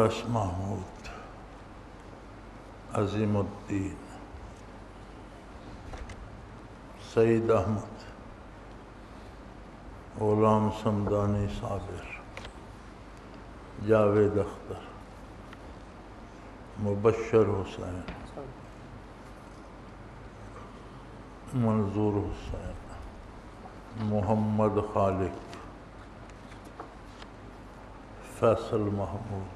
عباس محمود عظیم الدین سعید احمد غلام سمدانی صابر جاوید اختر مبشر حسین منظور حسین محمد خالق فیصل محمود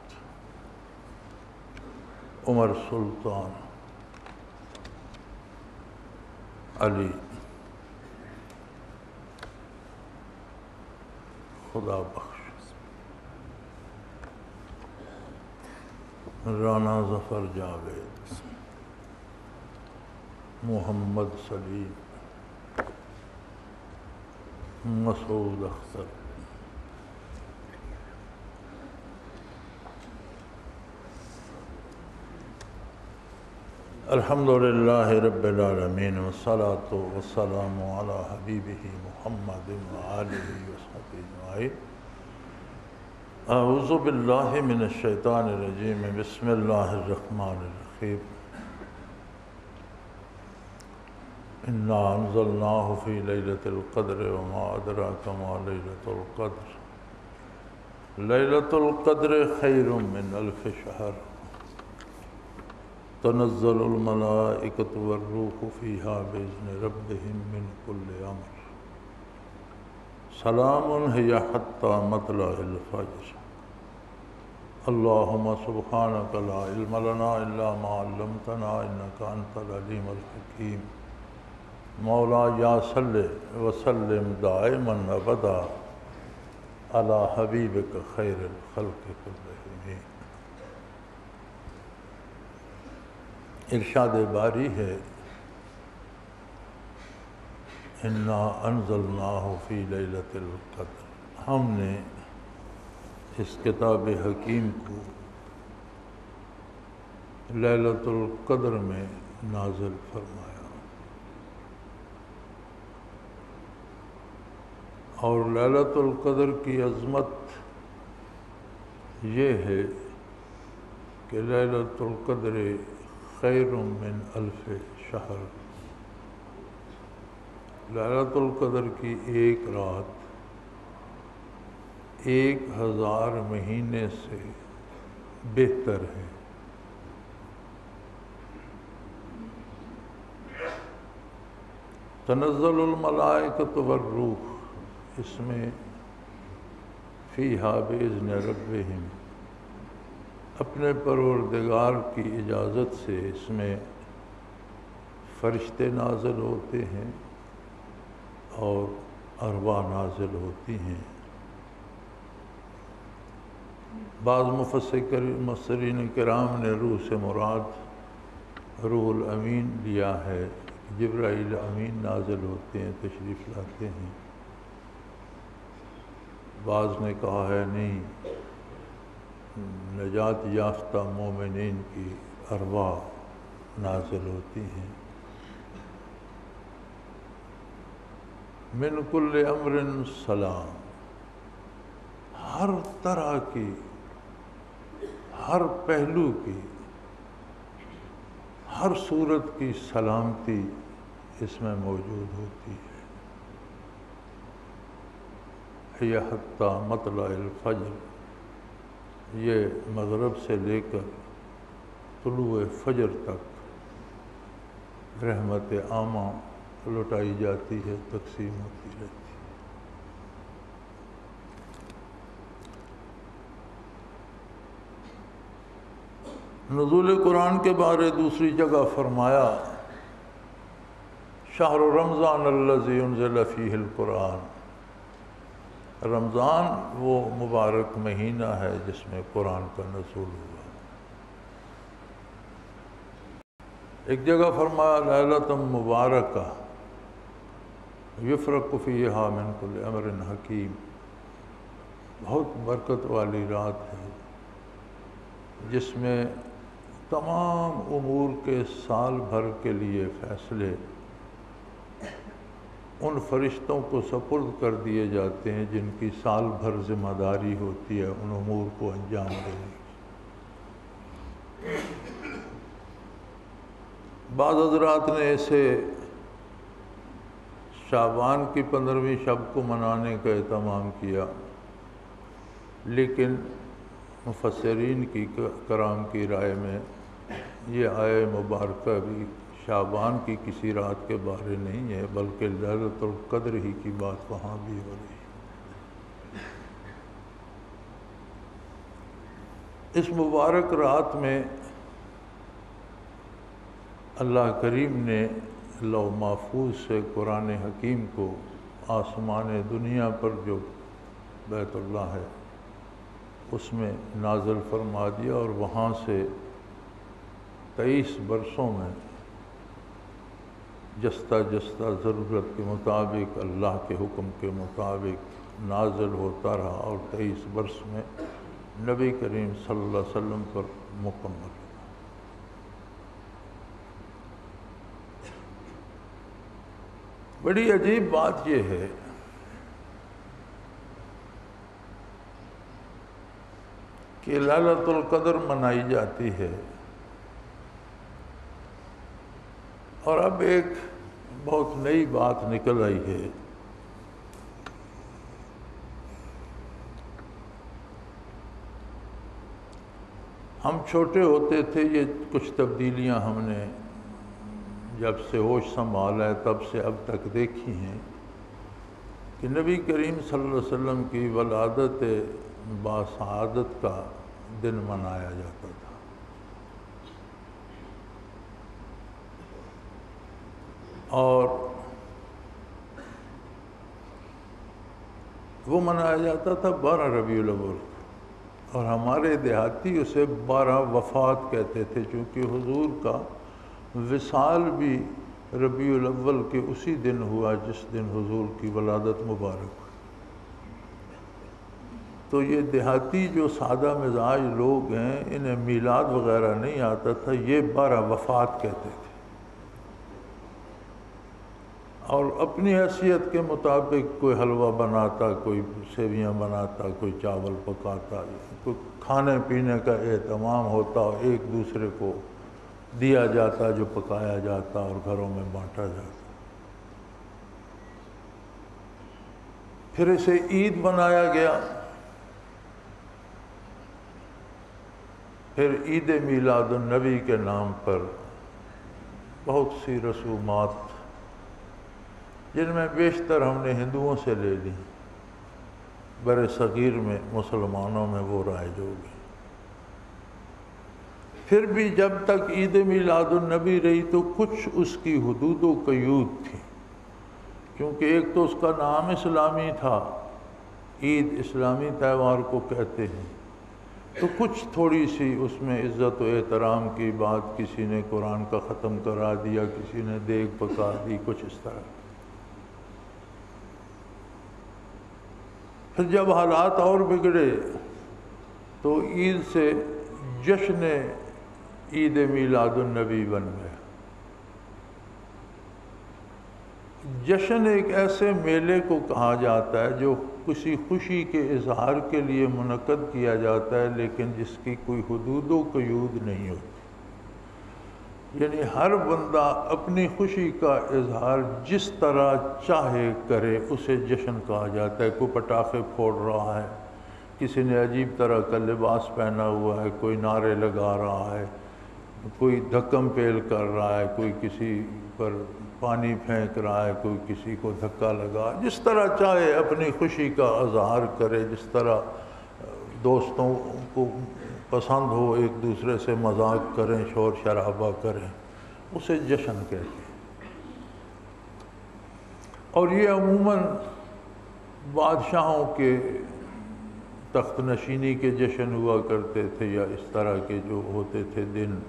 عمر سلطان علی خدا بخش رانا ظفر جاوید محمد سلیم مسعود اختر الحمدللہ رب العالمین والصلاة والسلام علی حبیبہ محمد وآلہ وصحبہ اجمعین اعوذ باللہ من الشیطان الرجیم بسم اللہ الرحمن الرحیم انا انزلناہ فی لیلۃ القدر وما ادراک ما لیلۃ القدر لیلۃ القدر خیر من الف شہر تنزل الملائکۃ والروح فیہا بإذن ربہم من کل امر سلام ہی حتی مطلع الفجر اللہم سبحانک لا علم لنا الا ما علمتنا انک انت العلیم الحکیم مولا یا صلی وسلم دائما ابدا علی حبیبک خیر الخلق کلہم۔ ارشاد باری ہے انا انزلناہ فی لیلۃ القدر، ہم نے اس کتاب حکیم کو لیلۃ القدر میں نازل فرمایا، اور لیلۃ القدر کی عظمت یہ ہے کہ لیلۃ القدر خیر من الف شہر، لیلۃ القدر کی ایک رات 1000 مہینے سے بہتر ہے۔ تنزل الملائکۃ والروح، اس میں فیہا بإذن ربہم، اپنے پروردگار کی اجازت سے اس میں فرشتے نازل ہوتے ہیں اور ارواح نازل ہوتی ہیں۔ بعض مفسرین کرام نے روح سے مراد روح الامین لیا ہے، جبرائیل امین نازل ہوتے ہیں، تشریف لاتے ہیں۔ بعض نے کہا ہے نہیں، نجات یافتہ مومنین کی ارواح نازل ہوتی ہیں۔ من کل امر سلام، ہر طرح کی، ہر پہلو کی، ہر صورت کی سلامتی اس میں موجود ہوتی ہے۔ یہ حتی مطلع الفجر، یہ مغرب سے لے کر طلوع فجر تک رحمت عامہ لٹائی جاتی ہے، تقسیم ہوتی رہتی ہے۔ نزول قرآن کے بارے دوسری جگہ فرمایا شہر رمضان الذی انزل فیہ القرآن، رمضان وہ مبارک مہینہ ہے جس میں قرآن کا نزول ہوا۔ ایک جگہ فرمایا لیلۃ مبارکہ یفرق فیہا من کل امر حکیم، بہت برکت والی رات ہے جس میں تمام امور کے سال بھر کے لیے فیصلے ان فرشتوں کو سپرد کر دیے جاتے ہیں جن کی سال بھر ذمہ داری ہوتی ہے ان امور کو انجام دینے کی۔ بعض حضرات نے اسے شعبان کی 15ویں شب کو منانے کا اہتمام کیا، لیکن مفسرین کی کرام کی رائے میں یہ آیہ مبارکہ بھی شعبان کی کسی رات کے بارے نہیں ہے، بلکہ لیلۃ القدر ہی کی بات وہاں بھی ہو رہی ہے۔ اس مبارک رات میں اللہ کریم نے لوح محفوظ سے قرآن حکیم کو آسمان دنیا پر جو بیت اللہ ہے اس میں نازل فرما دیا، اور وہاں سے 23 برسوں میں جستہ جستہ ضرورت کے مطابق اللہ کے حکم کے مطابق نازل ہوتا رہا، اور 23 برس میں نبی کریم صلی اللہ علیہ وسلم پر مکمل ہوا۔ بڑی عجیب بات یہ ہے کہ لیلۃ القدر منائی جاتی ہے، اور اب ایک بہت نئی بات نکل آئی ہے۔ ہم چھوٹے ہوتے تھے، یہ کچھ تبدیلیاں ہم نے جب سے ہوش سنبھالا ہے تب سے اب تک دیکھی ہیں کہ نبی کریم صلی اللہ علیہ وسلم کی ولادت باسعادت کا دن منایا جاتا تھا، اور وہ منایا جاتا تھا 12 ربیع الاول، اور ہمارے دیہاتی اسے 12 وفات کہتے تھے، چونکہ حضور کا وصال بھی ربیع الاول کے اسی دن ہوا جس دن حضور کی ولادت مبارک ہوئی۔ تو یہ دیہاتی جو سادہ مزاج لوگ ہیں انہیں میلاد وغیرہ نہیں آتا تھا، یہ 12 وفات کہتے تھے، اور اپنی حیثیت کے مطابق کوئی حلوہ بناتا، کوئی سیویاں بناتا، کوئی چاول پکاتا، کوئی کھانے پینے کا اہتمام ہوتا، اور ایک دوسرے کو دیا جاتا جو پکایا جاتا اور گھروں میں بانٹا جاتا۔ پھر اسے عید بنایا گیا، پھر عید میلاد النبی کے نام پر بہت سی رسومات جن میں بیشتر ہم نے ہندوؤں سے لے لی، بر صغیر میں مسلمانوں میں وہ رائج ہو گئی۔ پھر بھی جب تک عید میلاد النبی رہی تو کچھ اس کی حدود و قیود تھی، کیونکہ ایک تو اس کا نام اسلامی تھا، عید اسلامی تہوار کو کہتے ہیں، تو کچھ تھوڑی سی اس میں عزت و احترام کی بات، کسی نے قرآن کا ختم کرا دیا، کسی نے دیگ پکا دی، کچھ اس طرح۔ پھر جب حالات اور بگڑے تو عید سے جشن عید میلاد النبی بن گیا۔ جشن ایک ایسے میلے کو کہا جاتا ہے جو کسی خوشی کے اظہار کے لیے منعقد کیا جاتا ہے، لیکن جس کی کوئی حدود و قیود نہیں ہوتی، یعنی ہر بندہ اپنی خوشی کا اظہار جس طرح چاہے کرے، اسے جشن کہا جاتا ہے۔ کوئی پٹاخے پھوڑ رہا ہے، کسی نے عجیب طرح کا لباس پہنا ہوا ہے، کوئی نعرے لگا رہا ہے، کوئی دھکم پیل کر رہا ہے، کوئی کسی پر پانی پھینک رہا ہے، کوئی کسی کو دھکا لگا، جس طرح چاہے اپنی خوشی کا اظہار کرے، جس طرح دوستوں کو پسند ہو ایک دوسرے سے مذاق کریں، شور شرابہ کریں، اسے جشن کہتے ہیں۔ اور یہ عموماً بادشاہوں کے تخت نشینی کے جشن ہوا کرتے تھے، یا اس طرح کے جو ہوتے تھے دن،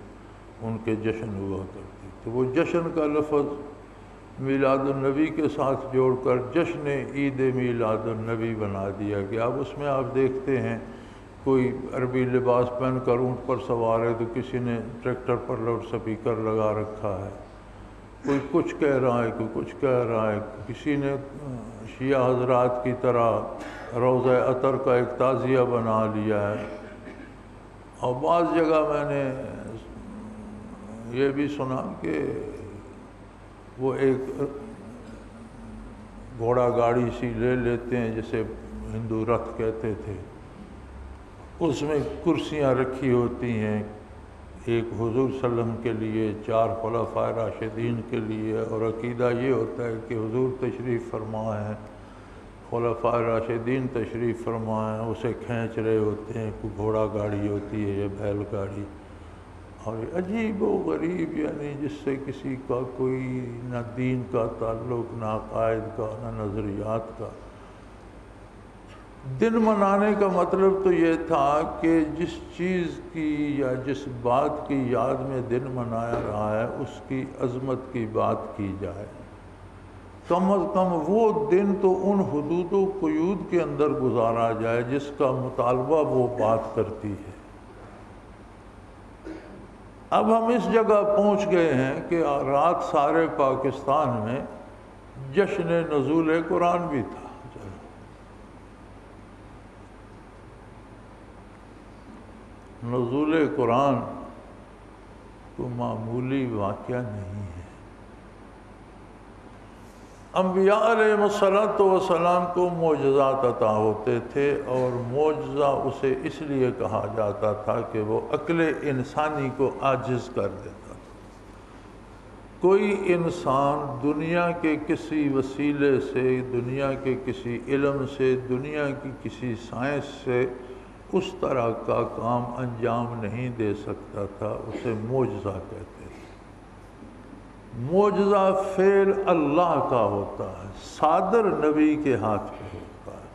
ان کے جشن ہوا کرتے تھے۔ وہ جشن کا لفظ میلاد النبی کے ساتھ جوڑ کر جشن عید میلاد النبی بنا دیا گیا۔ اب اس میں آپ دیکھتے ہیں کوئی عربی لباس پہن کر اونٹ پر سوار ہے، تو کسی نے ٹریکٹر پر لاؤڈ سپیکر لگا رکھا ہے، کوئی کچھ کہہ رہا ہے، کوئی کچھ کہہ رہا ہے، کسی نے شیعہ حضرات کی طرح روضہ عطر کا ایک تعزیہ بنا لیا ہے، اور بعض جگہ میں نے یہ بھی سنا کہ وہ ایک گھوڑا گاڑی سی لے لیتے ہیں جسے ہندو رتھ کہتے تھے، اس میں کرسیاں رکھی ہوتی ہیں، ایک حضور صلی اللہ علیہ وسلم کے لیے، 4 خلفائے راشدین کے لیے، اور عقیدہ یہ ہوتا ہے کہ حضور تشریف فرما ہیں، خلفائے راشدین تشریف فرما ہیں، اسے کھینچ رہے ہوتے ہیں، کوئی گھوڑا گاڑی ہوتی ہے یا بیل گاڑی، اور عجیب و غریب، یعنی جس سے کسی کا کوئی نہ دین کا تعلق، نہ عقائد کا، نہ نظریات کا۔ دن منانے کا مطلب تو یہ تھا کہ جس چیز کی یا جس بات کی یاد میں دن منایا رہا ہے اس کی عظمت کی بات کی جائے، کم از کم وہ دن تو ان حدود و قیود کے اندر گزارا جائے جس کا مطالبہ وہ بات کرتی ہے۔ اب ہم اس جگہ پہنچ گئے ہیں کہ رات سارے پاکستان میں جشن نزول قرآن بھی تھا۔ نزول قرآن تو معمولی واقعہ نہیں ہے۔ انبیاء علیہ السلام کو معجزات عطا ہوتے تھے، اور معجزہ اسے اس لیے کہا جاتا تھا کہ وہ عقل انسانی کو عاجز کر دیتا تھا۔ کوئی انسان دنیا کے کسی وسیلے سے، دنیا کے کسی علم سے، دنیا کی کسی سائنس سے اس طرح کا کام انجام نہیں دے سکتا تھا، اسے معجزہ کہتے ہیں۔ معجزہ فعل اللہ کا ہوتا ہے، صادر نبی کے ہاتھ پہ ہوتا ہے،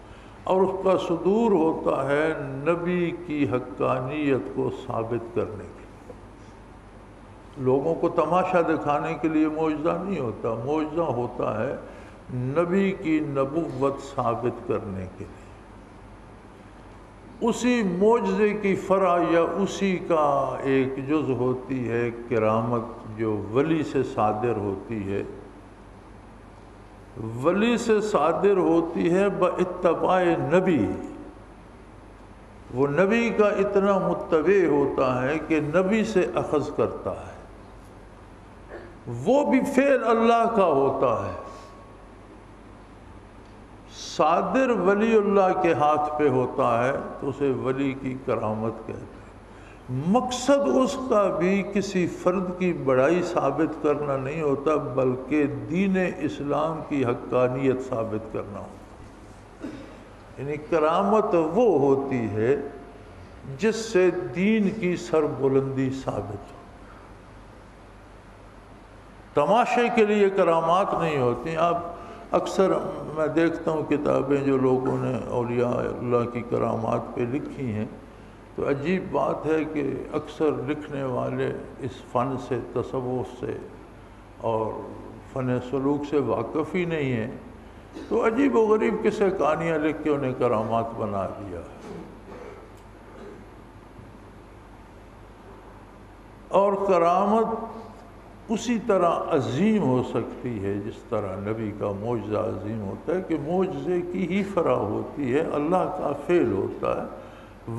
اور اس کا صدور ہوتا ہے نبی کی حقانیت کو ثابت کرنے کے لیے۔ لوگوں کو تماشا دکھانے کے لیے معجزہ نہیں ہوتا، معجزہ ہوتا ہے نبی کی نبوت ثابت کرنے کے لیے۔ اسی معجزے کی فرع یا اسی کا ایک جز ہوتی ہے کرامت، جو ولی سے صادر ہوتی ہے۔ ولی سے صادر ہوتی ہے باتباع نبی، وہ نبی کا اتنا متبع ہوتا ہے کہ نبی سے اخذ کرتا ہے، وہ بھی فعل اللہ کا ہوتا ہے۔ صادر ولی اللہ کے ہاتھ پہ ہوتا ہے تو اسے ولی کی کرامت کہتے ہیں۔ مقصد اس کا بھی کسی فرد کی بڑائی ثابت کرنا نہیں ہوتا، بلکہ دین اسلام کی حقانیت ثابت کرنا ہوتا ہے۔ یعنی کرامت وہ ہوتی ہے جس سے دین کی سربلندی ثابت ہو۔ تماشے کے لیے کرامات نہیں ہوتی۔ آپ اکثر میں دیکھتا ہوں کتابیں جو لوگوں نے اولیاء اللہ کی کرامات پہ لکھی ہیں، تو عجیب بات ہے کہ اکثر لکھنے والے اس فن سے، تصوف سے اور فن سلوک سے واقف ہی نہیں ہیں، تو عجیب و غریب قصے کہانیاں لکھ کے انہیں کرامات بنا دیا۔ اور کرامت اسی طرح عظیم ہو سکتی ہے جس طرح نبی کا معجزہ عظیم ہوتا ہے، کہ معجزے کی ہی فرع ہوتی ہے، اللہ کا فعل ہوتا ہے۔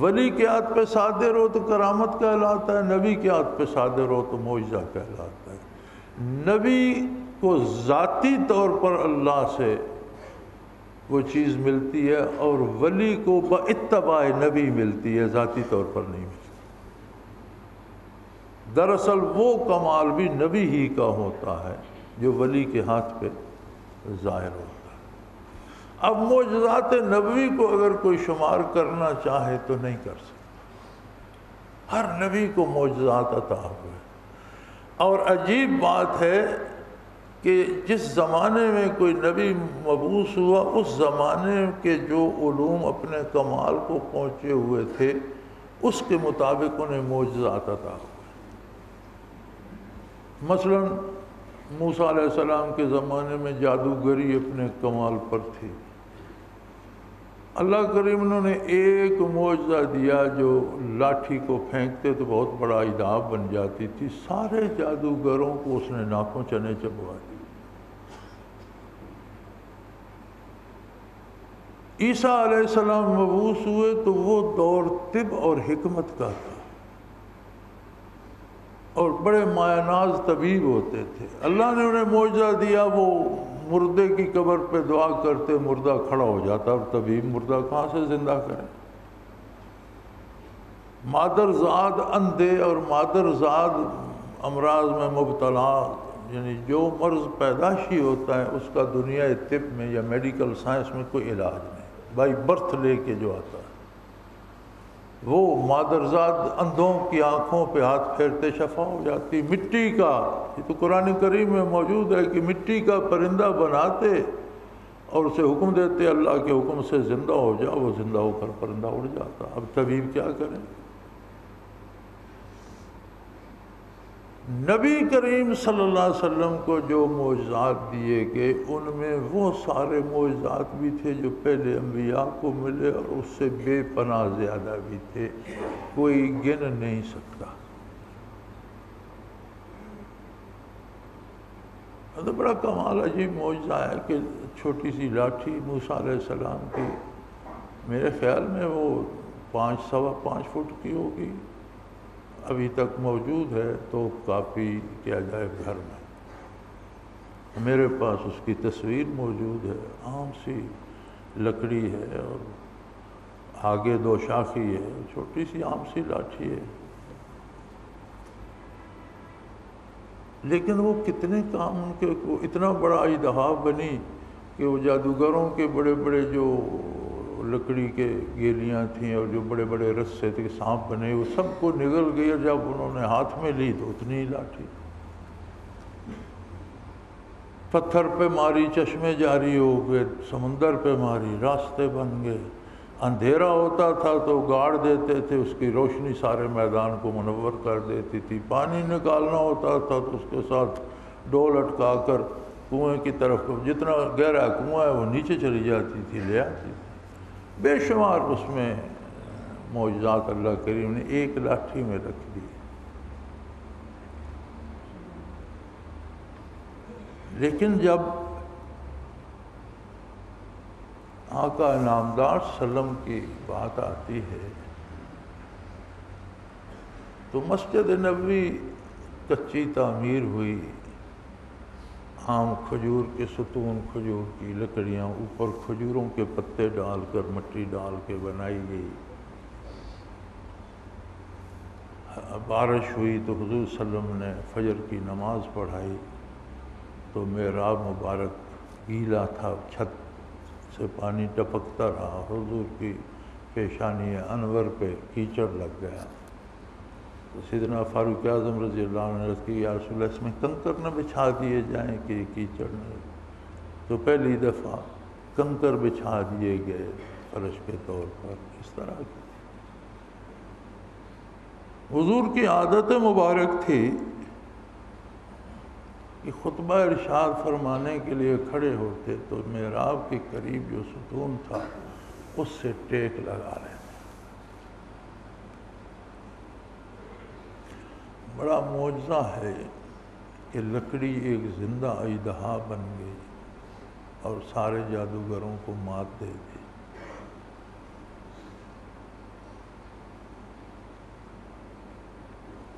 ولی کے ہاتھ پہ صادر ہو تو کرامت کہلاتا ہے، نبی کے ہاتھ پہ صادر ہو تو معجزہ کہلاتا ہے۔ نبی کو ذاتی طور پر اللہ سے وہ چیز ملتی ہے، اور ولی کو باتباع نبی ملتی ہے، ذاتی طور پر نہیں ملتی۔ دراصل وہ کمال بھی نبی ہی کا ہوتا ہے جو ولی کے ہاتھ پہ ظاہر ہوتا ہے۔ اب معجزات نبوی کو اگر کوئی شمار کرنا چاہے تو نہیں کر سکتا، ہر نبی کو معجزات عطا ہوئے۔ اور عجیب بات ہے کہ جس زمانے میں کوئی نبی مبعوث ہوا، اس زمانے کے جو علوم اپنے کمال کو پہنچے ہوئے تھے اس کے مطابق انہیں معجزات عطا ہوئے۔ مثلا موسیٰ علیہ السلام کے زمانے میں جادوگری اپنے کمال پر تھی۔ اللہ کریم نے ایک معجزہ دیا، جو لاٹھی کو پھینکتے تو بہت بڑا عذاب بن جاتی تھی، سارے جادوگروں کو اس نے ناکوں چنے چبوا دی۔ عیسیٰ علیہ السلام مبعوث ہوئے تو وہ دور طب اور حکمت کا تھا، اور بڑے مایہ ناز طبیب ہوتے تھے. اللہ نے انہیں معجزہ دیا، وہ مردے کی قبر پہ دعا کرتے مردہ کھڑا ہو جاتا، اور طبیب مردہ کہاں سے زندہ کرے؟ مادرزاد اندھے اور مادرزاد امراض میں مبتلا، یعنی جو مرض پیدائشی ہوتا ہے اس کا دنیا طب میں یا میڈیکل سائنس میں کوئی علاج نہیں، بائی برتھ لے کے جو آتا ہے. وہ مادرزاد اندھوں کی آنکھوں پہ ہاتھ پھیرتے شفا ہو جاتی. مٹی کا، یہ تو قرآن کریم میں موجود ہے کہ مٹی کا پرندہ بناتے اور اسے حکم دیتے اللہ کے حکم سے زندہ ہو جا، وہ زندہ ہو کر پرندہ اڑ جاتا. اب طبیب کیا کریں؟ نبی کریم صلی اللہ علیہ وسلم کو جو معجزات دیے گئے ان میں وہ سارے معجزات بھی تھے جو پہلے انبیاء کو ملے، اور اس سے بے پناہ زیادہ بھی تھے، کوئی گن نہیں سکتا. تو بڑا کمال عجیب معجزہ ہے کہ چھوٹی سی لاٹھی موسیٰ علیہ السلام کی، میرے خیال میں وہ 5.25 فٹ کی ہوگی، ابھی تک موجود ہے، تو کاپی کیا جائے گھر میں. میرے پاس اس کی تصویر موجود ہے. عام سی لکڑی ہے اور آگے 2 شاخی ہے، چھوٹی سی عام سی لاٹھی ہے، لیکن وہ کتنے کام ان کے کو اتنا بڑا اژدہا بنی کہ وہ جادوگروں کے بڑے بڑے جو لکڑی کے گیلیاں تھیں اور جو بڑے بڑے رسے تھے سانپ بنے، وہ سب کو نگل گئی، اور جب انہوں نے ہاتھ میں لی تو اتنی ہی لاٹھی. پتھر پہ ماری چشمے جاری ہو گئے، سمندر پہ ماری راستے بن گئے. اندھیرا ہوتا تھا تو گاڑ دیتے تھے، اس کی روشنی سارے میدان کو منور کر دیتی تھی. پانی نکالنا ہوتا تھا تو اس کے ساتھ ڈول اٹکا کر کنویں کی طرف، جتنا گہرا کنواں ہے وہ نیچے چلی جاتی تھی، لے آتی تھی. بے شمار اس میں معجزات اللہ کریم نے ایک لاٹھی میں رکھ دی. لیکن جب آقا نامدار سلم کی بات آتی ہے تو مسجد نبوی کچی تعمیر ہوئی، عام کھجور کے ستون، کھجور کی لکڑیاں، اوپر کھجوروں کے پتے ڈال کر مٹی ڈال کے بنائی گئی. بارش ہوئی تو حضور صلی اللہ علیہ وسلم نے فجر کی نماز پڑھائی تو محراب مبارک گیلا تھا، چھت سے پانی ٹپکتا رہا، حضور کی پیشانی انور پہ کیچڑ لگ گیا. تو سیدنا فاروق اعظم رضی اللہ عنہ نے عرض کی یا رسول اللہ اس میں کنکر نہ بچھا دیے جائیں کہ کیچڑ نہ. تو پہلی دفعہ کنکر بچھا دیے گئے فرش کے طور پر. اس طرح کی حضور کی عادت مبارک تھی کہ خطبہ ارشاد فرمانے کے لیے کھڑے ہوتے تو محراب کے قریب جو ستون تھا اس سے ٹیک لگا رہے تھے. بڑا معجزہ ہے کہ لکڑی ایک زندہ اژدہا بن گئی اور سارے جادوگروں کو مات دے دی.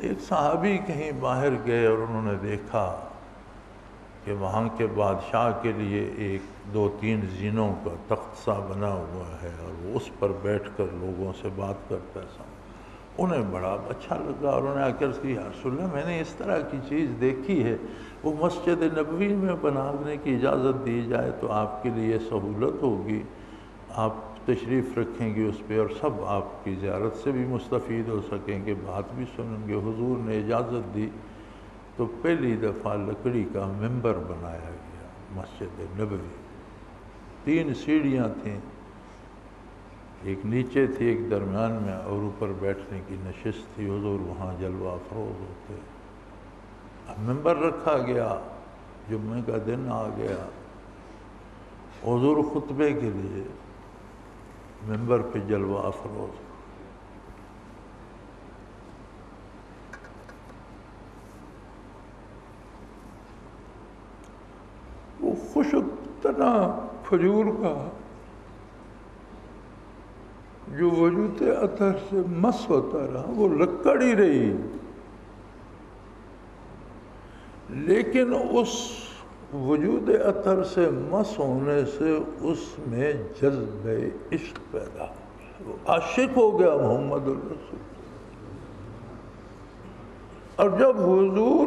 ایک صحابی کہیں باہر گئے اور انہوں نے دیکھا کہ وہاں کے بادشاہ کے لیے 1-2-3 زینوں کا تخت سا بنا ہوا ہے اور وہ اس پر بیٹھ کر لوگوں سے بات کرتا ہے. انہیں بڑا اچھا لگا اور انہوں نے آ کر کہ یا رسول اللہ میں نے اس طرح کی چیز دیکھی ہے، وہ مسجد نبوی میں بنانے کی اجازت دی جائے تو آپ کے لیے سہولت ہوگی، آپ تشریف رکھیں گے اس پہ اور سب آپ کی زیارت سے بھی مستفید ہو سکیں گے، بات بھی سنیں گے. حضور نے اجازت دی تو پہلی دفعہ لکڑی کا ممبر بنایا گیا مسجد نبوی. 3 سیڑھیاں تھیں، ایک نیچے تھی، ایک درمیان میں اور اوپر بیٹھنے کی نشست تھی. حضور وہاں جلوہ افروز ہوتے. اب ممبر رکھا گیا، جمعے کا دن آ گیا، حضور خطبے کے لیے ممبر پہ جلوہ افروز. وہ خشک تنا کھجور کا جو وجود اطہر سے مس ہوتا رہا وہ لکڑ ہی رہی. لیکن اس وجود اطہر سے مس ہونے سے اس میں جذب عشق پیدا ہو گیا، وہ عاشق ہو گیا محمد الرسول۔ اور جب حضور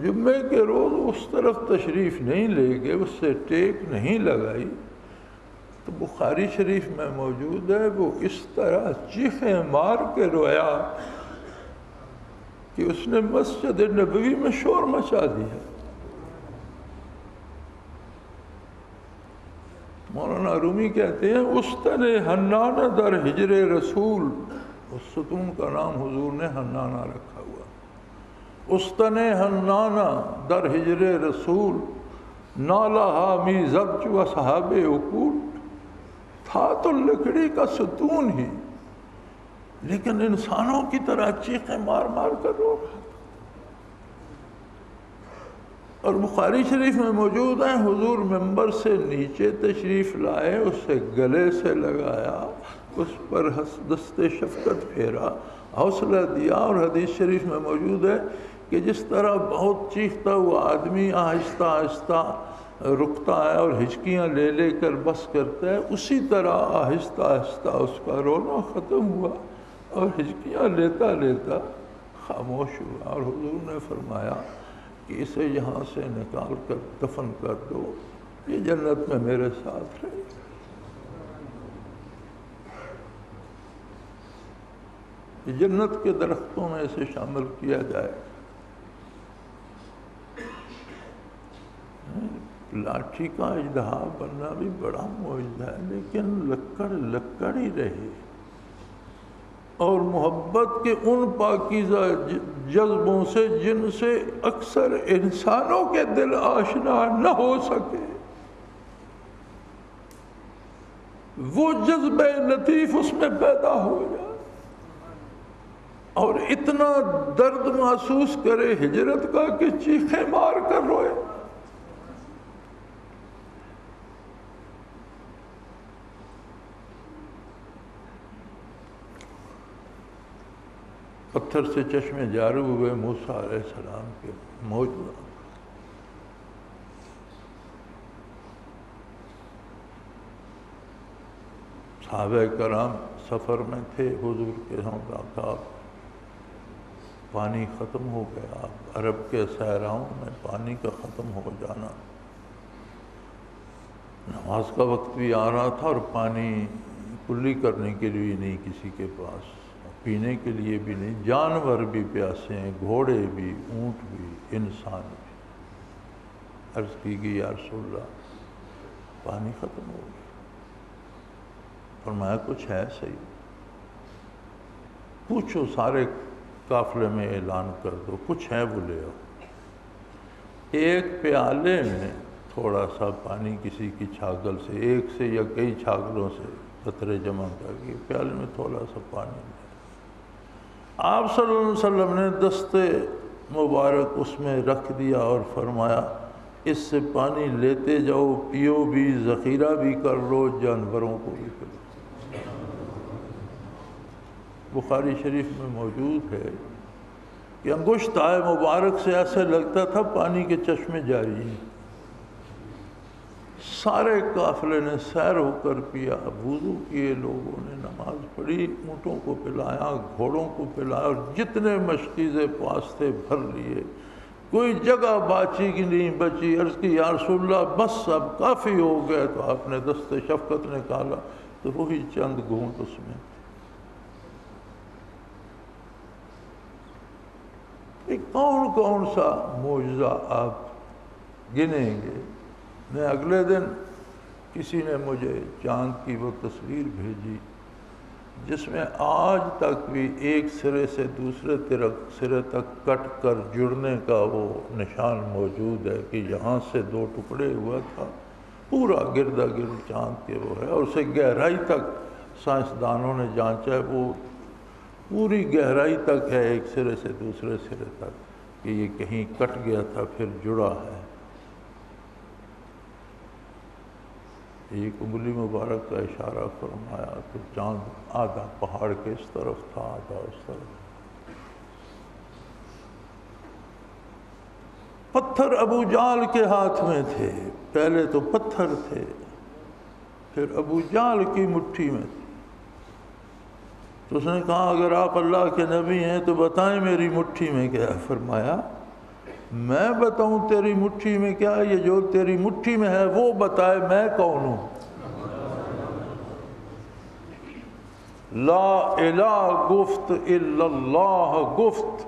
جمعے کے روز اس طرف تشریف نہیں لے گئے، اس سے ٹیک نہیں لگائی، تو بخاری شریف میں موجود ہے وہ اس طرح چیخیں مار کے رویا کہ اس نے مسجد نبوی میں شور مچا دیا۔ مولانا رومی کہتے ہیں استن حنانہ در ہجر رسول، اس ستون کا نام حضور نے حنانہ رکھا ہوا، استن حنانہ در ہجر رسول، نالا حامی زبچ و صحاب عقول، تھا تو لکڑی کا ستون ہی لیکن انسانوں کی طرح چیخیں مار مار کر رو رہا تھا۔ اور بخاری شریف میں موجود ہے حضور ممبر سے نیچے تشریف لائے، اسے گلے سے لگایا، اس پر دست شفقت پھیرا، حوصلہ دیا، اور حدیث شریف میں موجود ہے کہ جس طرح بہت چیختا ہوا آدمی آہستہ آہستہ رکتا ہے اور ہچکیاں لے لے کر بس کرتا ہے، اسی طرح آہستہ آہستہ اس کا رونا ختم ہوا اور ہچکیاں لیتا لیتا خاموش ہوا، اور حضور نے فرمایا کہ اسے یہاں سے نکال کر دفن کر دو، یہ جنت میں میرے ساتھ رہے۔ یہ جنت کے درختوں میں اسے شامل کیا جائے۔ لاٹھی کا اژدہا بننا بھی بڑا معجزہ ہے، لیکن لکڑ لکڑ ہی رہے، اور محبت کے ان پاکیزہ جذبوں سے جن سے اکثر انسانوں کے دل آشنا نہ ہو سکے، وہ جذبہ لطیف اس میں پیدا ہو جائے اور اتنا درد محسوس کرے ہجرت کا کہ چیخیں مار کر روئے۔ پتھر سے چشمے جاری ہوئے موسیٰ علیہ السلام کے موجود، صحابہ کرام سفر میں تھے، حضور کے ہمراہ تھا، پانی ختم ہو گیا۔ عرب کے صحراؤں میں پانی کا ختم ہو جانا، نماز کا وقت بھی آ رہا تھا اور پانی کلی کرنے کے لیے نہیں کسی کے پاس، پینے کے لیے بھی نہیں، جانور بھی پیاسے ہیں، گھوڑے بھی، اونٹ بھی، انسان بھی۔ عرض کی گئی یا رسول اللہ پانی ختم ہو گیا۔ فرمایا کچھ ہے صحیح، پوچھو، سارے قافلے میں اعلان کر دو، کچھ ہے وہ لے آؤ۔ ایک پیالے میں تھوڑا سا پانی کسی کی چھاگل سے، ایک سے یا کئی چھاگلوں سے قطرے جمع کر کے پیالے میں تھوڑا سا پانی لے، آپ صلی اللہ علیہ وسلم نے دست مبارک اس میں رکھ دیا اور فرمایا اس سے پانی لیتے جاؤ، پیو بھی، ذخیرہ بھی کر لو، جانوروں کو بھی پلاؤ۔ بخاری شریف میں موجود ہے کہ انگشت مبارک سے ایسے لگتا تھا پانی کے چشمے جاری ہیں۔ سارے قافلے نے سیر ہو کر پیا، وضو کیے، لوگوں نے نماز پڑھی، اونٹوں کو پلایا، گھوڑوں کو پلایا، اور جتنے مشکیزے پاس تھے بھر لیے، کوئی جگہ باچی کی نہیں بچی۔ عرض کی یا رسول اللہ بس اب کافی ہو گئے، تو آپ نے دست شفقت نکالا تو وہی چند گھونٹ اس میں۔ کون کون سا معجزہ آپ گنیں گے؟ میں اگلے دن کسی نے مجھے چاند کی وہ تصویر بھیجی جس میں آج تک بھی ایک سرے سے دوسرے سرے تک کٹ کر جڑنے کا وہ نشان موجود ہے کہ یہاں سے دو ٹکڑے ہوا تھا، پورا گردا گرد چاند کے وہ ہے، اور اسے گہرائی تک سائنسدانوں نے جانچا ہے، وہ پوری گہرائی تک ہے ایک سرے سے دوسرے سرے تک، کہ یہ کہیں کٹ گیا تھا پھر جڑا ہے۔ ایک انگلی مبارک کا اشارہ فرمایا تو چاند آدھا پہاڑ کے اس طرف تھا، آدھا اس طرف۔ پتھر ابو جہل کے ہاتھ میں تھے، پہلے تو پتھر تھے، پھر ابو جہل کی مٹھی میں تھے۔ تو اس نے کہا اگر آپ اللہ کے نبی ہیں تو بتائیں میری مٹھی میں کیا ہے؟ فرمایا میں بتاؤں تیری مٹھی میں کیا ہے؟ یہ جو تیری مٹھی میں ہے وہ بتائے میں کون ہوں۔ لا الہ گفت الا اللہ گفت،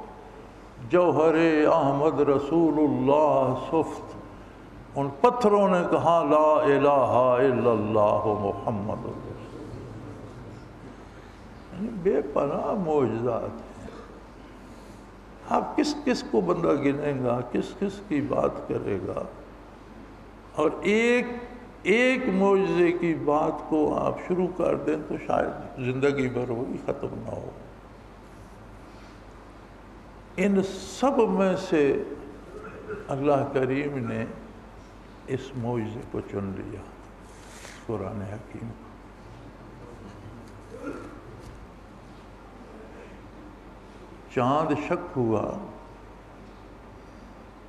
جوہر احمد رسول اللہ سفت۔ ان پتھروں نے کہا لا الہ الا اللہ محمد رسول اللہ۔ یعنی بے پناہ معجزات ہیں۔ آپ کس کس کو بندہ گنے گا، کس کس کی بات کرے گا، اور ایک معجزے کی بات کو آپ شروع کر دیں تو شاید زندگی بھر وہی ختم نہ ہو۔ ان سب میں سے اللہ کریم نے اس معجزے کو چن لیا، قرآن حکیم کو۔ چاند شک ہوا،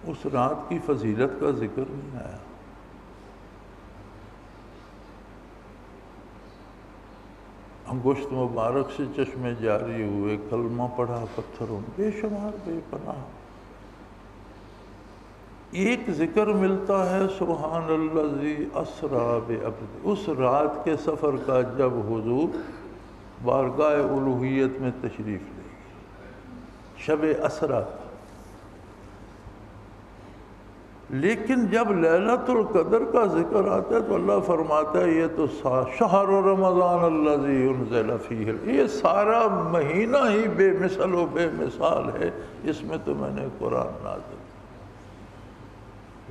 اس رات کی فضیلت کا ذکر نہیں آیا۔ انگشت مبارک سے چشمے جاری ہوئے، کلمہ پڑھا پتھروں، بے شمار بے پناہ۔ ایک ذکر ملتا ہے سبحان الذی اسریٰ بعبدہ، اس رات کے سفر کا جب حضور بارگاہ الوہیت میں تشریف لے گئے، شب اسریٰ۔ لیکن جب لیلۃ القدر کا ذکر آتا ہے تو اللہ فرماتا ہے یہ تو شہر رمضان الذی انزل فیہ، یہ سارا مہینہ ہی بے مثل و بے مثال ہے، اس میں تو میں نے قرآن نازل۔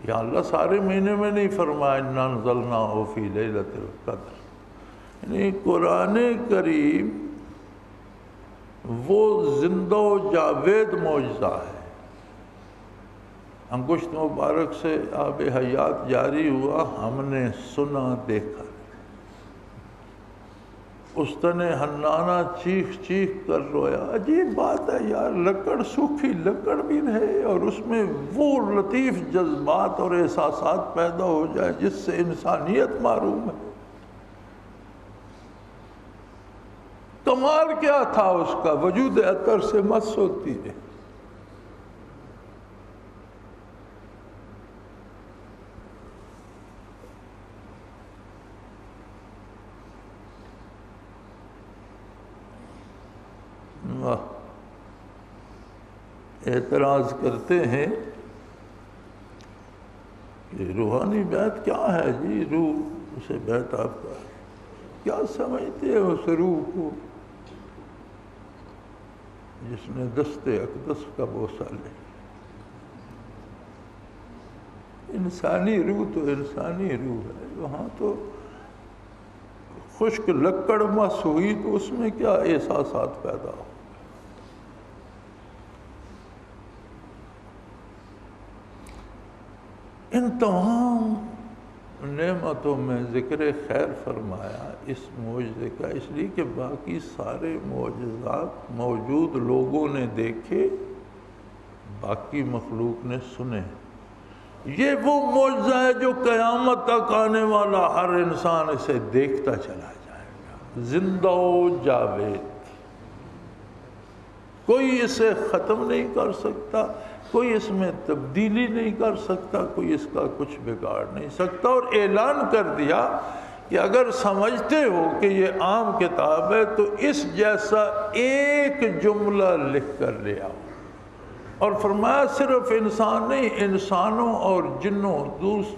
یا اللہ سارے مہینے میں نہیں فرمایا انا انزلناہ فی لیلۃ القدر، یعنی قرآن کریم وہ زندہ و جاوید معجزہ ہے۔ انگشت مبارک سے آب حیات جاری ہوا، ہم نے سنا دیکھا۔ استن حنانہ چیخ چیخ کر رویا۔ عجیب بات ہے یار، لکڑ سوکھی لکڑ بھی رہے اور اس میں وہ لطیف جذبات اور احساسات پیدا ہو جائے جس سے انسانیت محروم ہے۔ کمال کیا تھا اس کا؟ وجود عطر سے مس ہوتی ہے۔ اعتراض کرتے ہیں کہ روحانی بیعت کیا ہے جی؟ روح اسے بیعت آپ کا کیا سمجھتے ہیں اس روح کو جس نے دست اقدس کا بوسہ لے؟ انسانی روح تو انسانی روح ہے، وہاں تو خشک لکڑ مس ہوئی تو اس میں کیا احساسات پیدا ہو؟ ان تمام نعمتوں میں ذکر خیر فرمایا اس معجزے کا، اس لیے کہ باقی سارے معجزات موجود لوگوں نے دیکھے، باقی مخلوق نے سنے۔ یہ وہ معجزہ ہے جو قیامت تک آنے والا ہر انسان اسے دیکھتا چلا جائے گا، زندہ و جاوید۔ کوئی اسے ختم نہیں کر سکتا، کوئی اس میں تبدیلی نہیں کر سکتا، کوئی اس کا کچھ بگاڑ نہیں سکتا۔ اور اعلان کر دیا کہ اگر سمجھتے ہو کہ یہ عام کتاب ہے تو اس جیسا ایک جملہ لکھ کر لے آؤ۔ اور فرمایا صرف انسان نہیں، انسانوں اور جنوں،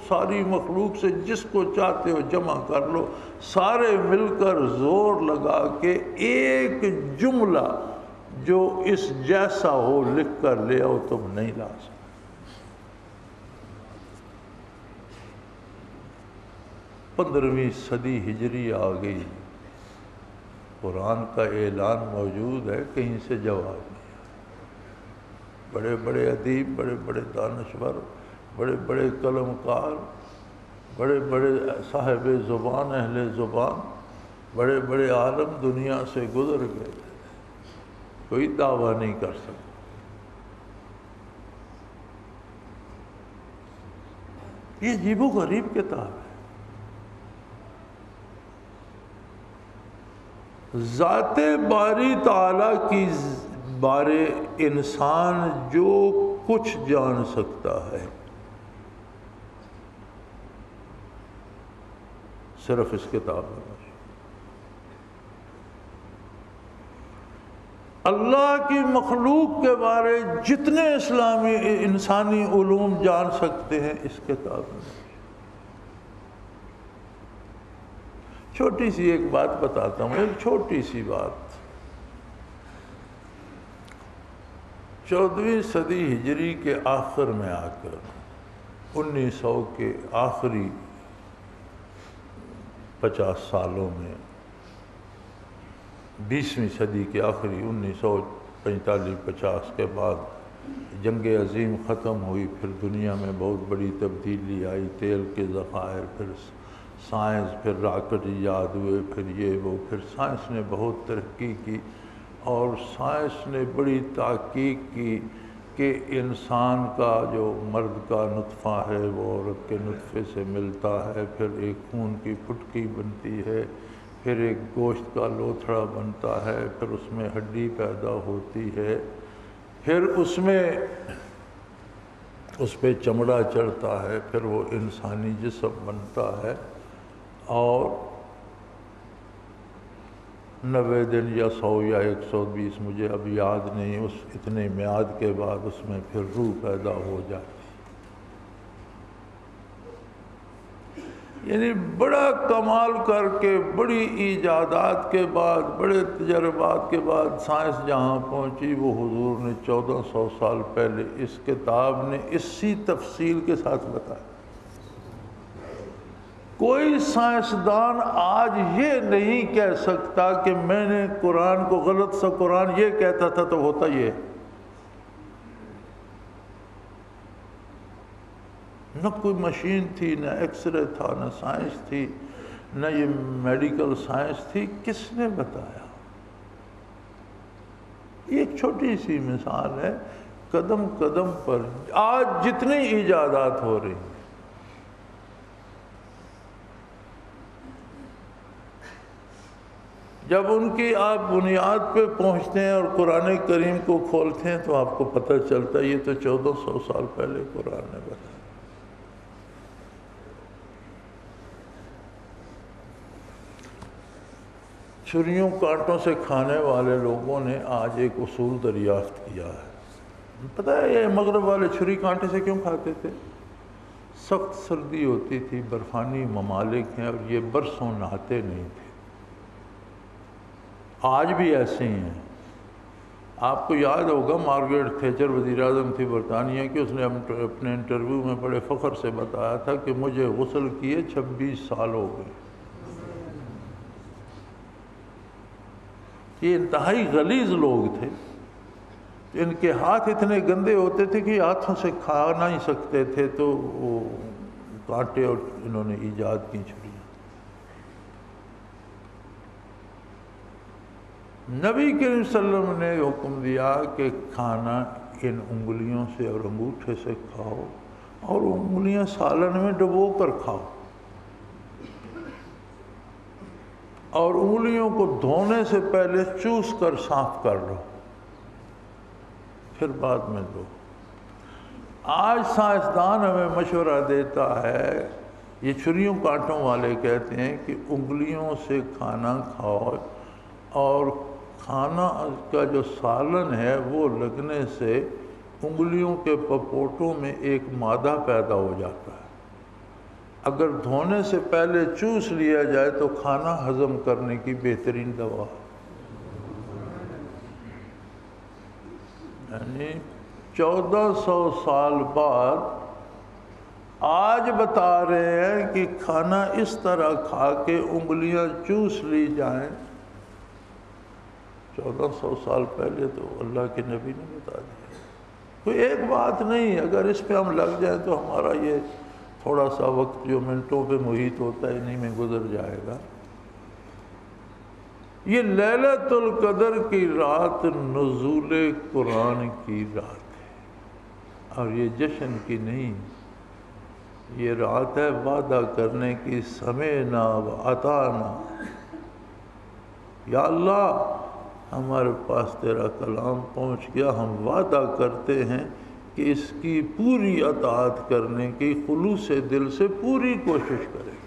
ساری مخلوق سے جس کو چاہتے ہو جمع کر لو، سارے مل کر زور لگا کے ایک جملہ جو اس جیسا ہو لکھ کر لے آؤ، تم نہیں لا سکتے۔ 15ویں صدی ہجری آ گئی، قرآن کا اعلان موجود ہے، کہیں سے جواب نہیں۔ بڑے بڑے ادیب، بڑے بڑے دانشور، بڑے بڑے قلم کار، بڑے بڑے صاحب زبان، اہل زبان، بڑے بڑے عالم دنیا سے گزر گئے، کوئی دعویٰ نہیں کر سکتا۔ یہ عجیب و غریب کتاب ہے۔ ذات باری تعالیٰ کی بارے انسان جو کچھ جان سکتا ہے صرف اس کتاب میں۔ اللہ کی مخلوق کے بارے جتنے اسلامی انسانی علوم جان سکتے ہیں اس کتاب میں۔ چھوٹی سی ایک بات بتاتا ہوں، ایک چھوٹی سی بات۔ 14ویں صدی ہجری کے آخر میں آ کر 1900 کے آخری 50 سالوں میں، 20ویں صدی کے آخری 1945-50 کے بعد جنگ عظیم ختم ہوئی، پھر دنیا میں بہت بڑی تبدیلی آئی، تیل کے ذخائر، پھر سائنس، پھر راکٹ ایجاد ہوئے، پھر یہ وہ، پھر سائنس نے بہت ترقی کی، اور سائنس نے بڑی تحقیق کی کہ انسان کا جو مرد کا نطفہ ہے وہ عورت کے نطفے سے ملتا ہے، پھر ایک خون کی پھٹکی بنتی ہے، پھر ایک گوشت کا لوتھڑا بنتا ہے، پھر اس میں ہڈی پیدا ہوتی ہے، پھر اس پہ چمڑا چڑھتا ہے، پھر وہ انسانی جسم بنتا ہے، اور 90 دن یا 100 یا 120 مجھے اب یاد نہیں، اس اتنے میعاد کے بعد اس میں پھر روح پیدا ہو جاتی۔ یعنی بڑا کمال کر کے، بڑی ایجادات کے بعد، بڑے تجربات کے بعد سائنس جہاں پہنچی، وہ حضور نے 1400 سال پہلے اس کتاب نے اسی تفصیل کے ساتھ بتایا۔ کوئی سائنسدان آج یہ نہیں کہہ سکتا کہ میں نے قرآن کو غلط سا، قرآن یہ کہتا تھا تو ہوتا یہ۔ نہ کوئی مشین تھی، نہ ایکس رے تھا، نہ سائنس تھی، نہ یہ میڈیکل سائنس تھی، کس نے بتایا؟ یہ ایک چھوٹی سی مثال ہے، قدم قدم پر آج جتنی ایجادات ہو رہی ہیں، جب ان کی آپ بنیاد پہ پہنچتے ہیں اور قرآن کریم کو کھولتے ہیں تو آپ کو پتہ چلتا ہے یہ تو 1400 سال پہلے قرآن نے بتایا۔ چھریوں کانٹوں سے کھانے والے لوگوں نے آج ایک اصول دریافت کیا ہے۔ پتہ ہے یہ مغرب والے چھری کانٹے سے کیوں کھاتے تھے؟ سخت سردی ہوتی تھی، برفانی ممالک ہیں، اور یہ برسوں نہاتے نہیں تھے۔ آج بھی ایسے ہی ہیں۔ آپ کو یاد ہوگا مارگریٹ تھیچر وزیر اعظم تھی برطانیہ کی، اس نے اپنے انٹرویو میں بڑے فخر سے بتایا تھا کہ مجھے غسل کیے 26 سال ہو گئے۔ یہ انتہائی غلیظ لوگ تھے، ان کے ہاتھ اتنے گندے ہوتے تھے کہ ہاتھوں سے کھا نہیں سکتے تھے، تو وہ کانٹے اور انہوں نے ایجاد کی چھری۔ نبی کریم صلی اللہ علیہ وسلم نے حکم دیا کہ کھانا ان انگلیوں سے اور انگوٹھے سے کھاؤ، اور انگلیاں سالن میں ڈبو کر کھاؤ، اور انگلیوں کو دھونے سے پہلے چوس کر صاف کر لو، پھر بعد میں دو۔ آج سائنسدان ہمیں مشورہ دیتا ہے، یہ چھریوں کانٹوں والے کہتے ہیں کہ انگلیوں سے کھانا کھاؤ، اور کھانا کا جو سالن ہے وہ لگنے سے انگلیوں کے پپوٹوں میں ایک مادہ پیدا ہو جاتا ہے، اگر دھونے سے پہلے چوس لیا جائے تو کھانا ہضم کرنے کی بہترین دوا۔ یعنی 1400 سال بعد آج بتا رہے ہیں کہ کھانا اس طرح کھا کے انگلیاں چوس لی جائیں۔ 1400 سال پہلے تو اللہ کے نبی نے بتا دیا۔ کوئی ایک بات نہیں، اگر اس پہ ہم لگ جائیں تو ہمارا یہ تھوڑا سا وقت جو منٹوں پہ محیط ہوتا ہے انہی میں گزر جائے گا۔ یہ لیلۃ القدر کی رات نزول قرآن کی رات ہے، اور یہ جشن کی نہیں، یہ رات ہے وعدہ کرنے کی، سمعنا و اطعنا۔ یا اللہ ہمارے پاس تیرا کلام پہنچ گیا، ہم وعدہ کرتے ہیں کہ اس کی پوری اطاعت کرنے کی خلوص دل سے پوری کوشش کریں گے۔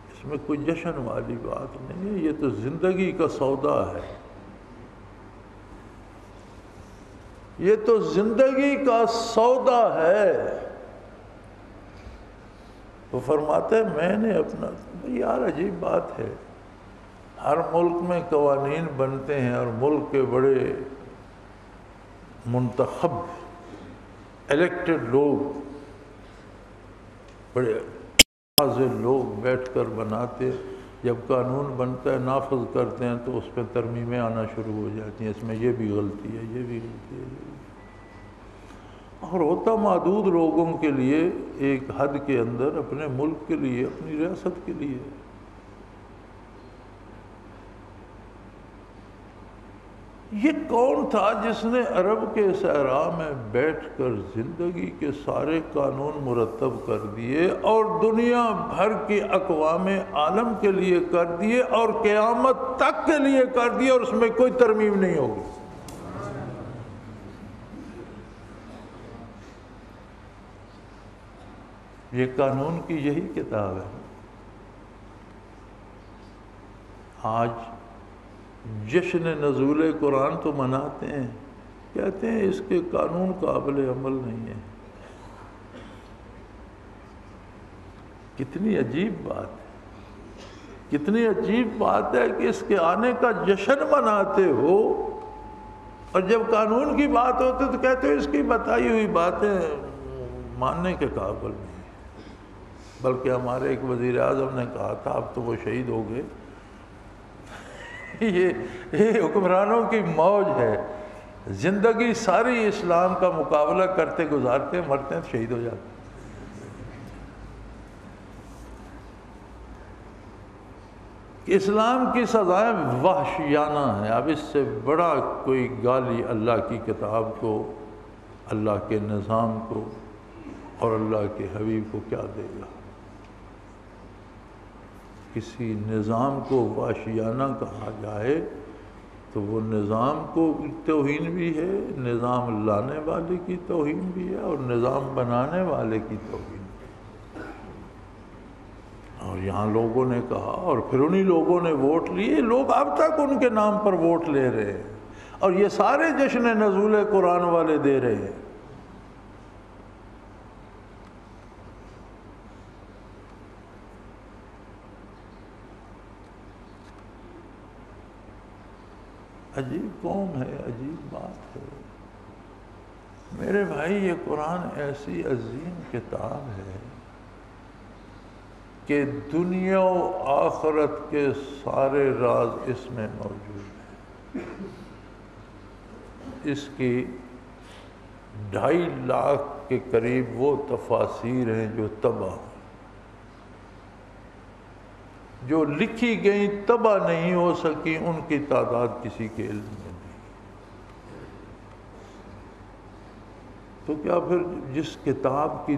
اس میں کوئی جشن والی بات نہیں ہے، یہ تو زندگی کا سودا ہے، یہ تو زندگی کا سودا ہے۔ وہ فرماتے ہیں میں نے اپنا، یار عجیب بات ہے، ہر ملک میں قوانین بنتے ہیں اور ملک کے بڑے منتخب الیکٹڈ لوگ، بڑے فاضل لوگ بیٹھ کر بناتے، جب قانون بنتا ہے نافذ کرتے ہیں تو اس پہ ترمیمیں آنا شروع ہو جاتی ہیں، اس میں یہ بھی غلطی ہے، یہ بھی غلطی ہے، اور ہوتا محدود لوگوں کے لیے ایک حد کے اندر، اپنے ملک کے لیے، اپنی ریاست کے لیے۔ یہ کون تھا جس نے عرب کے صحرا میں بیٹھ کر زندگی کے سارے قانون مرتب کر دیے اور دنیا بھر کی اقوام عالم کے لیے کر دیے اور قیامت تک کے لیے کر دیے، اور اس میں کوئی ترمیم نہیں ہوگی؟ یہ قانون کی یہی کتاب ہے۔ آج جشن نزول قرآن تو مناتے ہیں، کہتے ہیں اس کے قانون قابل عمل نہیں ہے۔ کتنی عجیب بات ہے، کتنی عجیب بات ہے کہ اس کے آنے کا جشن مناتے ہو، اور جب قانون کی بات ہوتی تو کہتے ہو اس کی بتائی ہوئی باتیں ماننے کے قابل نہیں۔ بلکہ ہمارے ایک وزیر اعظم نے کہا تھا، اب تو وہ شہید ہو گئے، یہ حکمرانوں کی موج ہے، زندگی ساری اسلام کا مقابلہ کرتے گزارتے، مرتے ہیں شہید ہو جاتے۔ کہ اسلام کی سزائیں وحشیانہ ہیں، اب اس سے بڑا کوئی گالی اللہ کی کتاب کو، اللہ کے نظام کو اور اللہ کے حبیب کو کیا دے گا؟ کسی نظام کو وحشیانہ کہا جائے تو وہ نظام کو توہین بھی ہے، نظام لانے والے کی توہین بھی ہے، اور نظام بنانے والے کی توہین بھی ہے۔ اور یہاں لوگوں نے کہا، اور پھر انہی لوگوں نے ووٹ لیے، لوگ اب تک ان کے نام پر ووٹ لے رہے ہیں، اور یہ سارے جشن نزول قرآن والے دے رہے ہیں۔ عجیب قوم ہے، عجیب بات ہے میرے بھائی۔ یہ قرآن ایسی عظیم کتاب ہے کہ دنیا و آخرت کے سارے راز اس میں موجود ہیں۔ اس کی 2.5 لاکھ کے قریب وہ تفاسیر ہیں جو طبع ہیں، جو لکھی گئیں طبع نہیں ہو سکی، ان کی تعداد کسی کے علم میں نہیں۔ تو کیا پھر جس کتاب کی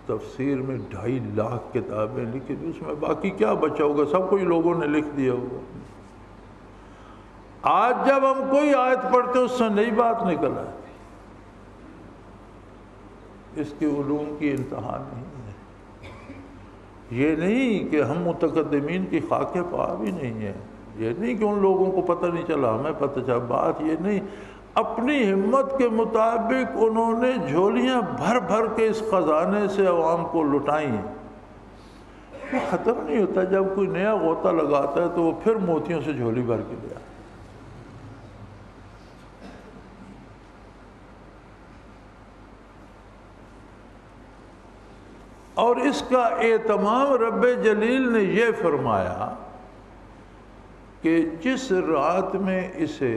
تفسیر میں 2.5 لاکھ کتابیں لکھی، اس میں باقی کیا بچا ہوگا؟ سب کوئی لوگوں نے لکھ دیا ہوگا۔ آج جب ہم کوئی آیت پڑھتے ہیں اس سے نئی بات نکل آتی، اس کی علوم کی انتہا نہیں ہے۔ یہ نہیں کہ ہم متقدمین کی خاکے پا بھی نہیں ہیں، یہ نہیں کہ ان لوگوں کو پتہ نہیں چلا ہمیں پتہ چلا، بات یہ نہیں۔ اپنی ہمت کے مطابق انہوں نے جھولیاں بھر بھر کے اس خزانے سے عوام کو لٹائیں۔ یہ ختم نہیں ہوتا، جب کوئی نیا غوطہ لگاتا ہے تو وہ پھر موتیوں سے جھولی بھر کے لے آتا ہے۔ اور اس کا اہتمام رب جلیل نے یہ فرمایا کہ جس رات میں اسے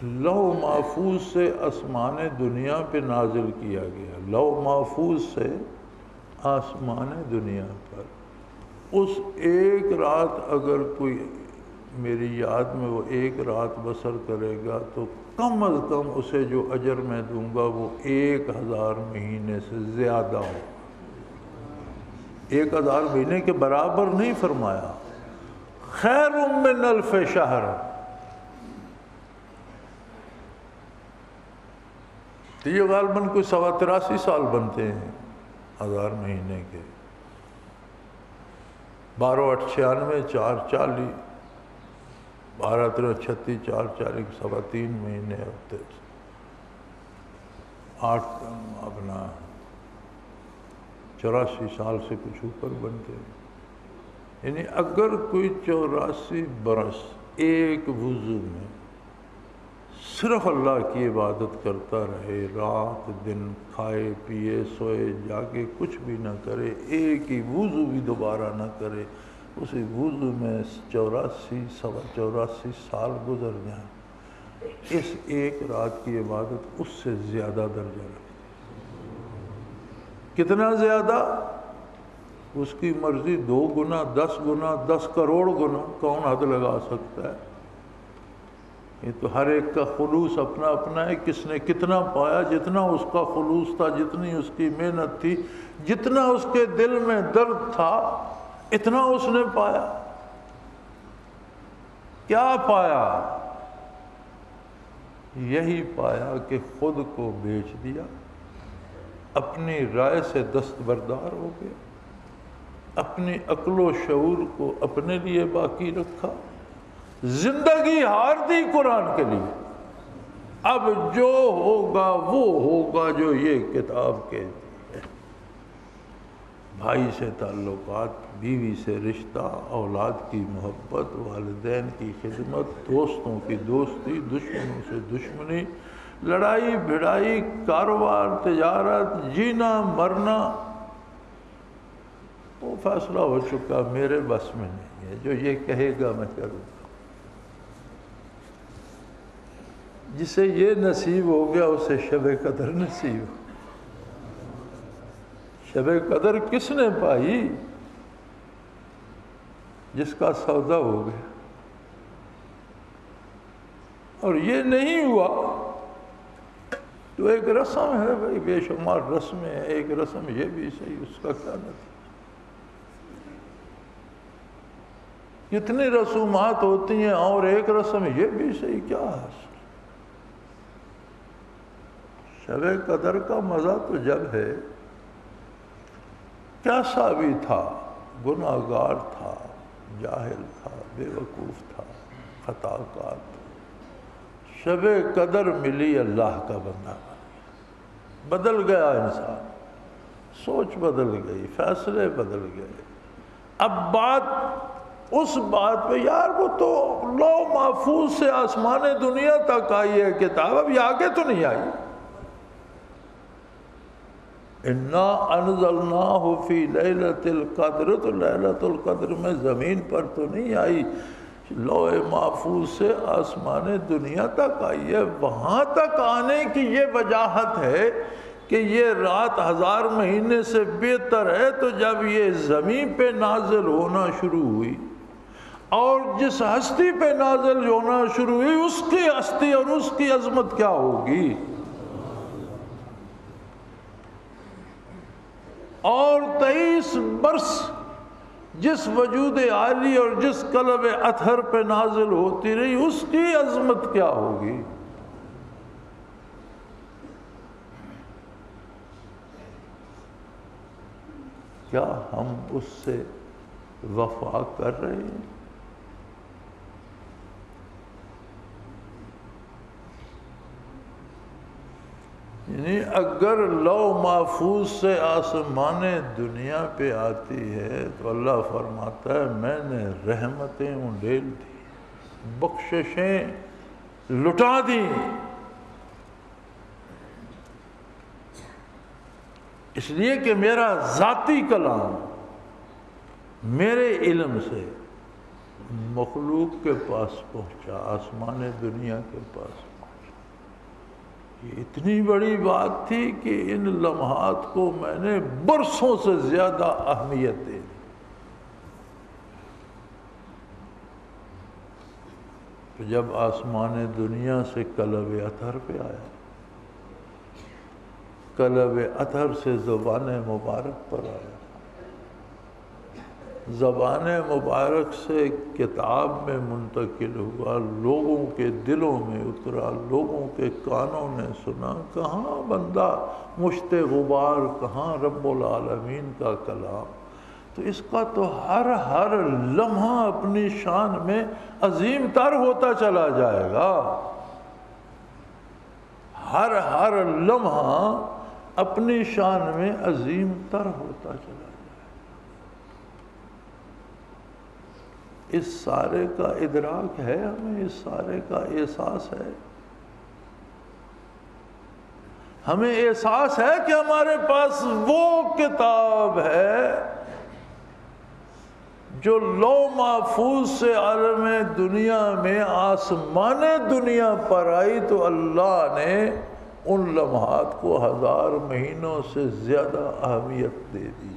لوح محفوظ سے آسمان دنیا پہ نازل کیا گیا، لوح محفوظ سے آسمان دنیا پر، اس ایک رات اگر کوئی میری یاد میں وہ ایک رات بسر کرے گا تو کم از کم اسے جو اجر میں دوں گا وہ 1000 مہینے سے زیادہ ہو. 1000 مہینے کے برابر نہیں فرمایا، خیر من 1000 شہر. تو یہ غالباً کوئی 83 سال بنتے ہیں 1000 مہینے کے. 12 8 96 4 40 12 13 36 4 40 3.25 مہینے ہوتے. 8 اپنا 84 سال سے کچھ اوپر بنتے ہیں. یعنی اگر کوئی 84 برس ایک وضو میں صرف اللہ کی عبادت کرتا رہے، رات دن کھائے پیے سوئے جاگے کچھ بھی نہ کرے، ایک ہی وضو بھی دوبارہ نہ کرے، اسی وضو میں 84 سال گزر جائیں، اس ایک رات کی عبادت اس سے زیادہ درجہ رکھتی. کتنا زیادہ؟ اس کی مرضی 2 گنا 10 گنا 10 کروڑ گنا، کون حد لگا سکتا ہے؟ یہ تو ہر ایک کا خلوص اپنا اپنا ہے. کس نے کتنا پایا، جتنا اس کا خلوص تھا، جتنی اس کی محنت تھی، جتنا اس کے دل میں درد تھا، اتنا اس نے پایا. کیا پایا؟ یہی پایا کہ خود کو بیچ دیا، اپنی رائے سے دستبردار ہو گیا، اپنی عقل و شعور کو اپنے لیے باقی رکھا، زندگی ہار دی قرآن کے لیے. اب جو ہوگا وہ ہوگا جو یہ کتاب کہتی ہے. بھائی سے تعلقات، بیوی سے رشتہ، اولاد کی محبت، والدین کی خدمت، دوستوں کی دوستی، دشمنوں سے دشمنی، لڑائی بھڑائی، کاروبار، تجارت، جینا مرنا، وہ فیصلہ ہو چکا، میرے بس میں نہیں ہے. جو یہ کہے گا میں کروں گا. جسے یہ نصیب ہو گیا اسے شب قدر نصیب ہو. شب قدر کس نے پائی؟ جس کا سودا ہو گیا. اور یہ نہیں ہوا تو ایک رسم ہے بھائی، بے شمار رسمیں ہیں، ایک رسم یہ بھی صحیح، اس کا کیا نتیجہ؟ کتنی رسومات ہوتی ہیں اور ایک رسم یہ بھی صحیح، کیا حاصل؟ شب قدر کا مزہ تو جب ہے، کیسا بھی تھا، گناہگار تھا، جاہل تھا، بے وقوف تھا، خطا کار تھا، شب قدر ملی اللہ کا بندہ بدل گیا انسان، سوچ بدل گئی، فیصلے بدل گئے. اب بات اس بات پہ، یار وہ تو لوح محفوظ سے آسمان دنیا تک آئی ہے کتاب، اب یہ آگے تو نہیں آئی. انا انزلناہ فی لیلۃ القدر، تو لیلۃ القدر میں زمین پر تو نہیں آئی، لوح محفوظ سے آسمان دنیا تک آئی ہے. وہاں تک آنے کی یہ وجاہت ہے کہ یہ رات 1000 مہینے سے بہتر ہے. تو جب یہ زمین پہ نازل ہونا شروع ہوئی اور جس ہستی پہ نازل ہونا شروع ہوئی، اس کی ہستی اور اس کی عظمت کیا ہوگی. اور 23 برس جس وجود عالی اور جس قلب اطہر پہ نازل ہوتی رہی، اس کی عظمت کیا ہوگی. کیا ہم اس سے وفا کر رہے ہیں؟ یعنی اگر لوح محفوظ سے آسمان دنیا پہ آتی ہے تو اللہ فرماتا ہے میں نے رحمتیں انڈیل دی، بخششیں لٹا دی. اس لیے کہ میرا ذاتی کلام میرے علم سے مخلوق کے پاس پہنچا، آسمان دنیا کے پاس. یہ اتنی بڑی بات تھی کہ ان لمحات کو میں نے برسوں سے زیادہ اہمیت دے دی. جب آسمان دنیا سے قلب اطہر پہ آیا، قلب اطہر سے زبان مبارک پر آیا، زبان مبارک سے کتاب میں منتقل ہوا، لوگوں کے دلوں میں اترا، لوگوں کے کانوں نے سنا۔ کہاں بندہ مشت غبار، کہاں رب العالمین کا کلام؟ تو اس کا تو ہر لمحہ اپنی شان میں عظیم تر ہوتا چلا جائے گا، ہر لمحہ اپنی شان میں عظیم تر ہوتا چلا جائے گا۔ اس سارے کا ادراک ہے ہمیں، اس سارے کا احساس ہے، ہمیں احساس ہے کہ ہمارے پاس وہ کتاب ہے جو لوح محفوظ سے عالم دنیا میں آسمان دنیا پر آئی تو اللہ نے ان لمحات کو 1000 مہینوں سے زیادہ اہمیت دے دی۔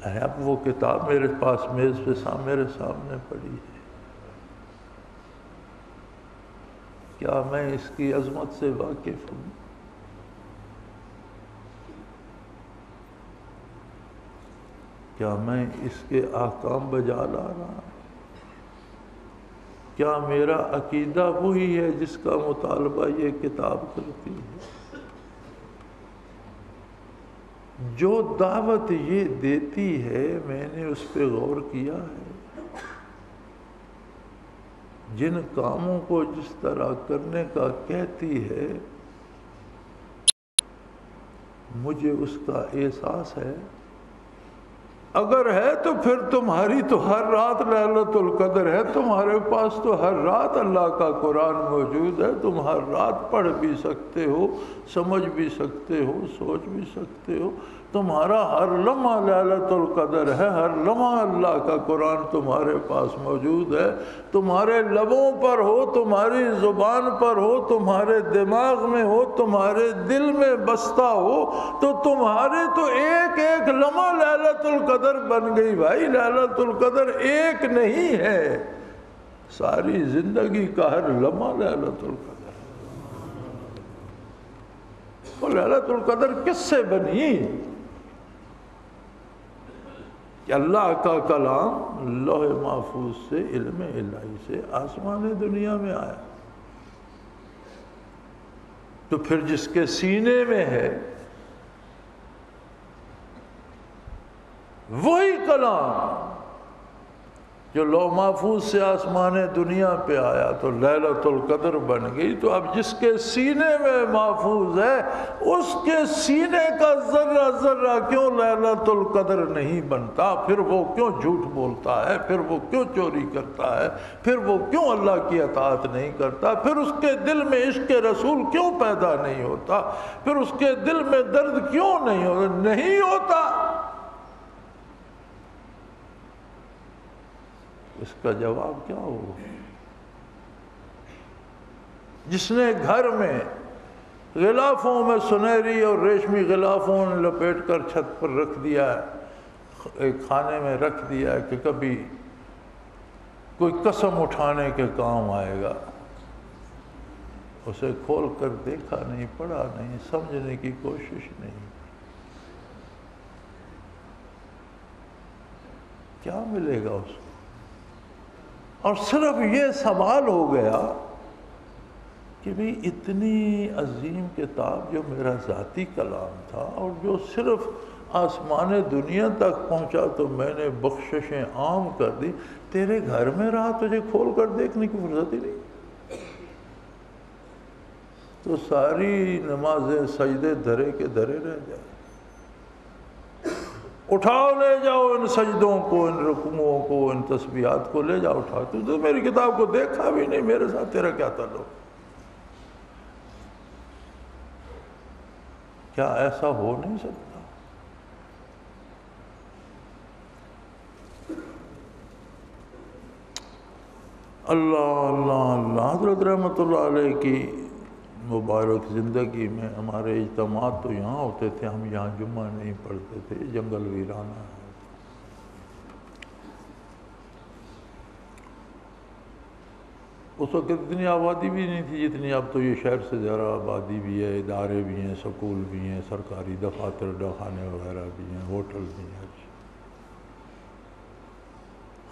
اب وہ کتاب میرے پاس میز پہ میرے سامنے پڑی ہے، کیا میں اس کی عظمت سے واقف ہوں؟ کیا میں اس کے احکام بجا لا رہا ہوں؟ کیا میرا عقیدہ وہی ہے جس کا مطالبہ یہ کتاب کرتی ہے؟ جو دعوت یہ دیتی ہے میں نے اس پہ غور کیا ہے، جن کاموں کو جس طرح کرنے کا کہتی ہے مجھے اس کا احساس ہے۔ اگر ہے تو پھر تمہاری تو ہر رات لیلۃ القدر ہے، تمہارے پاس تو ہر رات اللہ کا قرآن موجود ہے، تم ہر رات پڑھ بھی سکتے ہو، سمجھ بھی سکتے ہو، سوچ بھی سکتے ہو، تمہارا ہر لمحہ لیلۃ القدر ہے، ہر لمحہ اللہ کا قرآن تمہارے پاس موجود ہے، تمہارے لبوں پر ہو، تمہاری زبان پر ہو، تمہارے دماغ میں ہو، تمہارے دل میں بستا ہو، تو تمہارے تو ایک ایک لمحہ لیلۃ القدر بن گئی بھائی۔ لیلۃ القدر ایک نہیں ہے، ساری زندگی کا ہر لمحہ لیلۃ القدر۔ وہ لیلۃ القدر کس سے بنی؟ کہ اللہ کا کلام لوح محفوظ سے، علم الہی سے آسمان دنیا میں آیا، تو پھر جس کے سینے میں ہے وہی کلام جو لوح محفوظ سے آسمان دنیا پہ آیا تو لیلۃ القدر بن گئی۔ تو اب جس کے سینے میں محفوظ ہے اس کے سینے کا ذرہ ذرہ کیوں لیلۃ القدر نہیں بنتا؟ پھر وہ کیوں جھوٹ بولتا ہے؟ پھر وہ کیوں چوری کرتا ہے؟ پھر وہ کیوں اللہ کی اطاعت نہیں کرتا؟ پھر اس کے دل میں عشق رسول کیوں پیدا نہیں ہوتا؟ پھر اس کے دل میں درد کیوں نہیں ہوتا؟ نہیں ہوتا۔ اس کا جواب کیا ہوگا؟ جس نے گھر میں غلافوں میں سنہری اور ریشمی غلافوں نے لپیٹ کر چھت پر رکھ دیا ہے، ایک خانے میں رکھ دیا ہے کہ کبھی کوئی قسم اٹھانے کے کام آئے گا، اسے کھول کر دیکھا نہیں، پڑھا نہیں، سمجھنے کی کوشش نہیں، کیا ملے گا اس کو؟ اور صرف یہ سوال ہو گیا کہ بھی اتنی عظیم کتاب جو میرا ذاتی کلام تھا اور جو صرف آسمان دنیا تک پہنچا تو میں نے بخششیں عام کر دی، تیرے گھر میں رہا، تجھے کھول کر دیکھنے کی فرصت ہی نہیں، تو ساری نمازیں سجدے دھرے کے دھرے رہ جائیں۔ اٹھاؤ، لے جاؤ ان سجدوں کو، ان رکوعوں کو، ان تسبیحات کو لے جاؤ، اٹھاؤ۔ تو میری کتاب کو دیکھا بھی نہیں، میرے ساتھ تیرا کیا تعلق؟ کیا ایسا ہو نہیں سکتا؟ اللہ اللہ اللہ۔ حضرت رحمۃ اللہ علیہ کی مبارک زندگی میں ہمارے اجتماعات تو یہاں ہوتے تھے، ہم یہاں جمعہ نہیں پڑھتے تھے، جنگل ویرانہ ہے۔ اس وقت اتنی آبادی بھی نہیں تھی جتنی اب، تو یہ شہر سے زیادہ آبادی بھی ہے، ادارے بھی ہیں، سکول بھی ہیں، سرکاری دفاتر ڈاکخانے وغیرہ بھی ہیں، ہوٹل بھی ہیں۔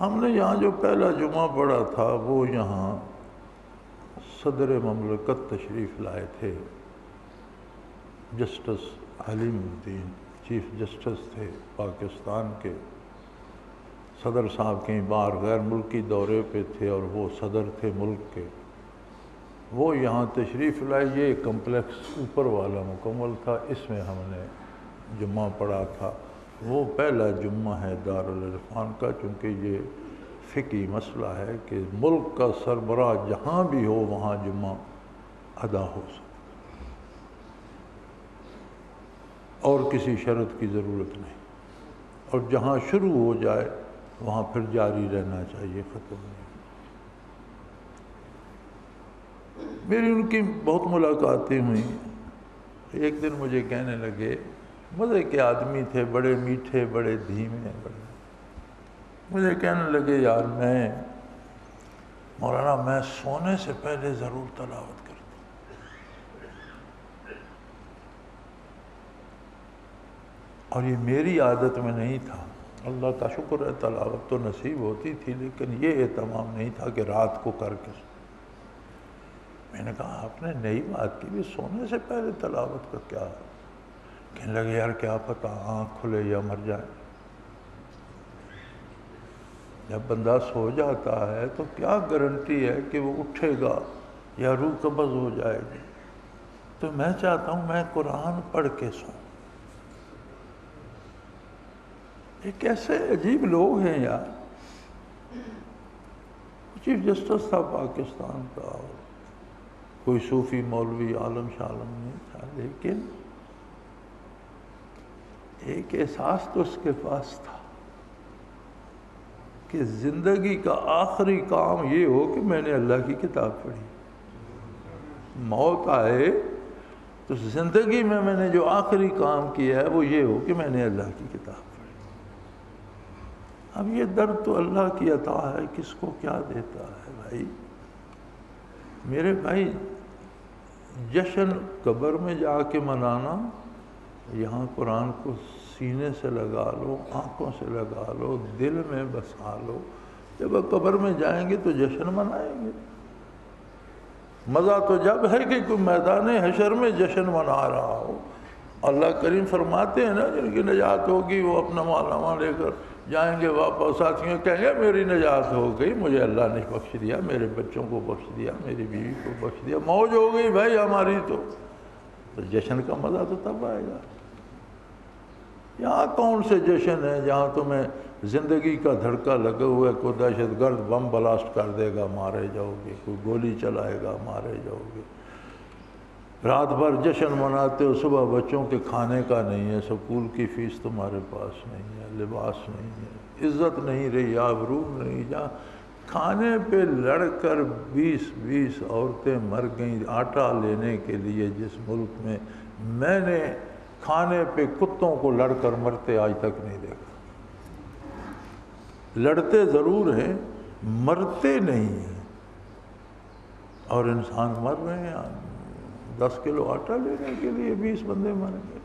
ہم نے یہاں جو پہلا جمعہ پڑھا تھا وہ یہاں صدر مملکت تشریف لائے تھے، جسٹس حلیم الدین چیف جسٹس تھے پاکستان کے۔ صدر صاحب کہیں باہر غیر ملکی دورے پہ تھے اور وہ صدر تھے ملک کے، وہ یہاں تشریف لائے۔ یہ کمپلیکس اوپر والا مکمل تھا، اس میں ہم نے جمعہ پڑھا تھا۔ وہ پہلا جمعہ ہے دارالعرفان کا، چونکہ یہ فقہی مسئلہ ہے کہ ملک کا سربراہ جہاں بھی ہو وہاں جمعہ ادا ہو سکتا اور کسی شرط کی ضرورت نہیں، اور جہاں شروع ہو جائے وہاں پھر جاری رہنا چاہیے، ختم نہیں۔ میری ان کی بہت ملاقاتیں ہوئیں۔ ایک دن مجھے کہنے لگے، مزے کے آدمی تھے، بڑے میٹھے، بڑے دھیمے، مجھے کہنے لگے، یار میں مولانا میں سونے سے پہلے ضرور تلاوت کرتا ہوں، اور یہ میری عادت میں نہیں تھا۔ اللہ کا شکر ہے تلاوت تو نصیب ہوتی تھی، لیکن یہ اہتمام نہیں تھا کہ رات کو کر کے۔ میں نے کہا آپ نے نئی بات کی، بھی سونے سے پہلے تلاوت کا کیا؟ کہنے لگے، یار کیا پتہ آنکھ کھلے یا مر جائے۔ جب بندہ سو جاتا ہے تو کیا گارنٹی ہے کہ وہ اٹھے گا یا روح قبض ہو جائے گی؟ تو میں چاہتا ہوں میں قرآن پڑھ کے سوں۔ یہ کیسے عجیب لوگ ہیں یار۔ چیف جسٹس تھا پاکستان کا، کوئی صوفی مولوی عالم شالم نہیں تھا، لیکن ایک احساس تو اس کے پاس تھا کہ زندگی کا آخری کام یہ ہو کہ میں نے اللہ کی کتاب پڑھی۔ موت آئے تو زندگی میں نے جو آخری کام کیا ہے وہ یہ ہو کہ میں نے اللہ کی کتاب پڑھی۔ اب یہ درد تو اللہ کی عطا ہے، کس کو کیا دیتا ہے بھائی۔ میرے بھائی، جشن قبر میں جا کے منانا، یہاں قرآن کو سینے سے لگا لو، آنکھوں سے لگا لو، دل میں بسا لو۔ جب قبر میں جائیں گے تو جشن منائیں گے۔ مزہ تو جب ہے کہ کوئی میدان حشر میں جشن منا رہا ہو۔ اللہ کریم فرماتے ہیں نا، جن کی نجات ہوگی وہ اپنا مالامہ لے کر جائیں گے واپس، ساتھیوں کہیں گے میری نجات ہو گئی، مجھے اللہ نے بخش دیا، میرے بچوں کو بخش دیا، میری بیوی کو بخش دیا، موج ہو گئی بھائی ہماری۔ تو جشن کا مزہ تو تب آئے گا۔ یہاں کون سے جشن ہے جہاں تمہیں زندگی کا دھڑکا لگا ہوا ہے، کوئی دہشت گرد بم بلاسٹ کر دے گا مارے جاؤ گے، کوئی گولی چلائے گا مارے جاؤ گے، رات بھر جشن مناتے ہو، صبح بچوں کے کھانے کا نہیں ہے، سکول کی فیس تمہارے پاس نہیں ہے، لباس نہیں ہے، عزت نہیں رہی، آبرو نہیں۔ جہاں کھانے پہ لڑ کر 20 عورتیں مر گئیں آٹا لینے کے لیے، جس ملک میں نے کھانے پہ کتوں کو لڑ کر مرتے آج تک نہیں دیکھا۔ لڑتے ضرور ہیں، مرتے نہیں ہیں، اور انسان مر رہے ہیں۔ 10 کلو آٹا لینے کے لیے 20 بندے مر گئے۔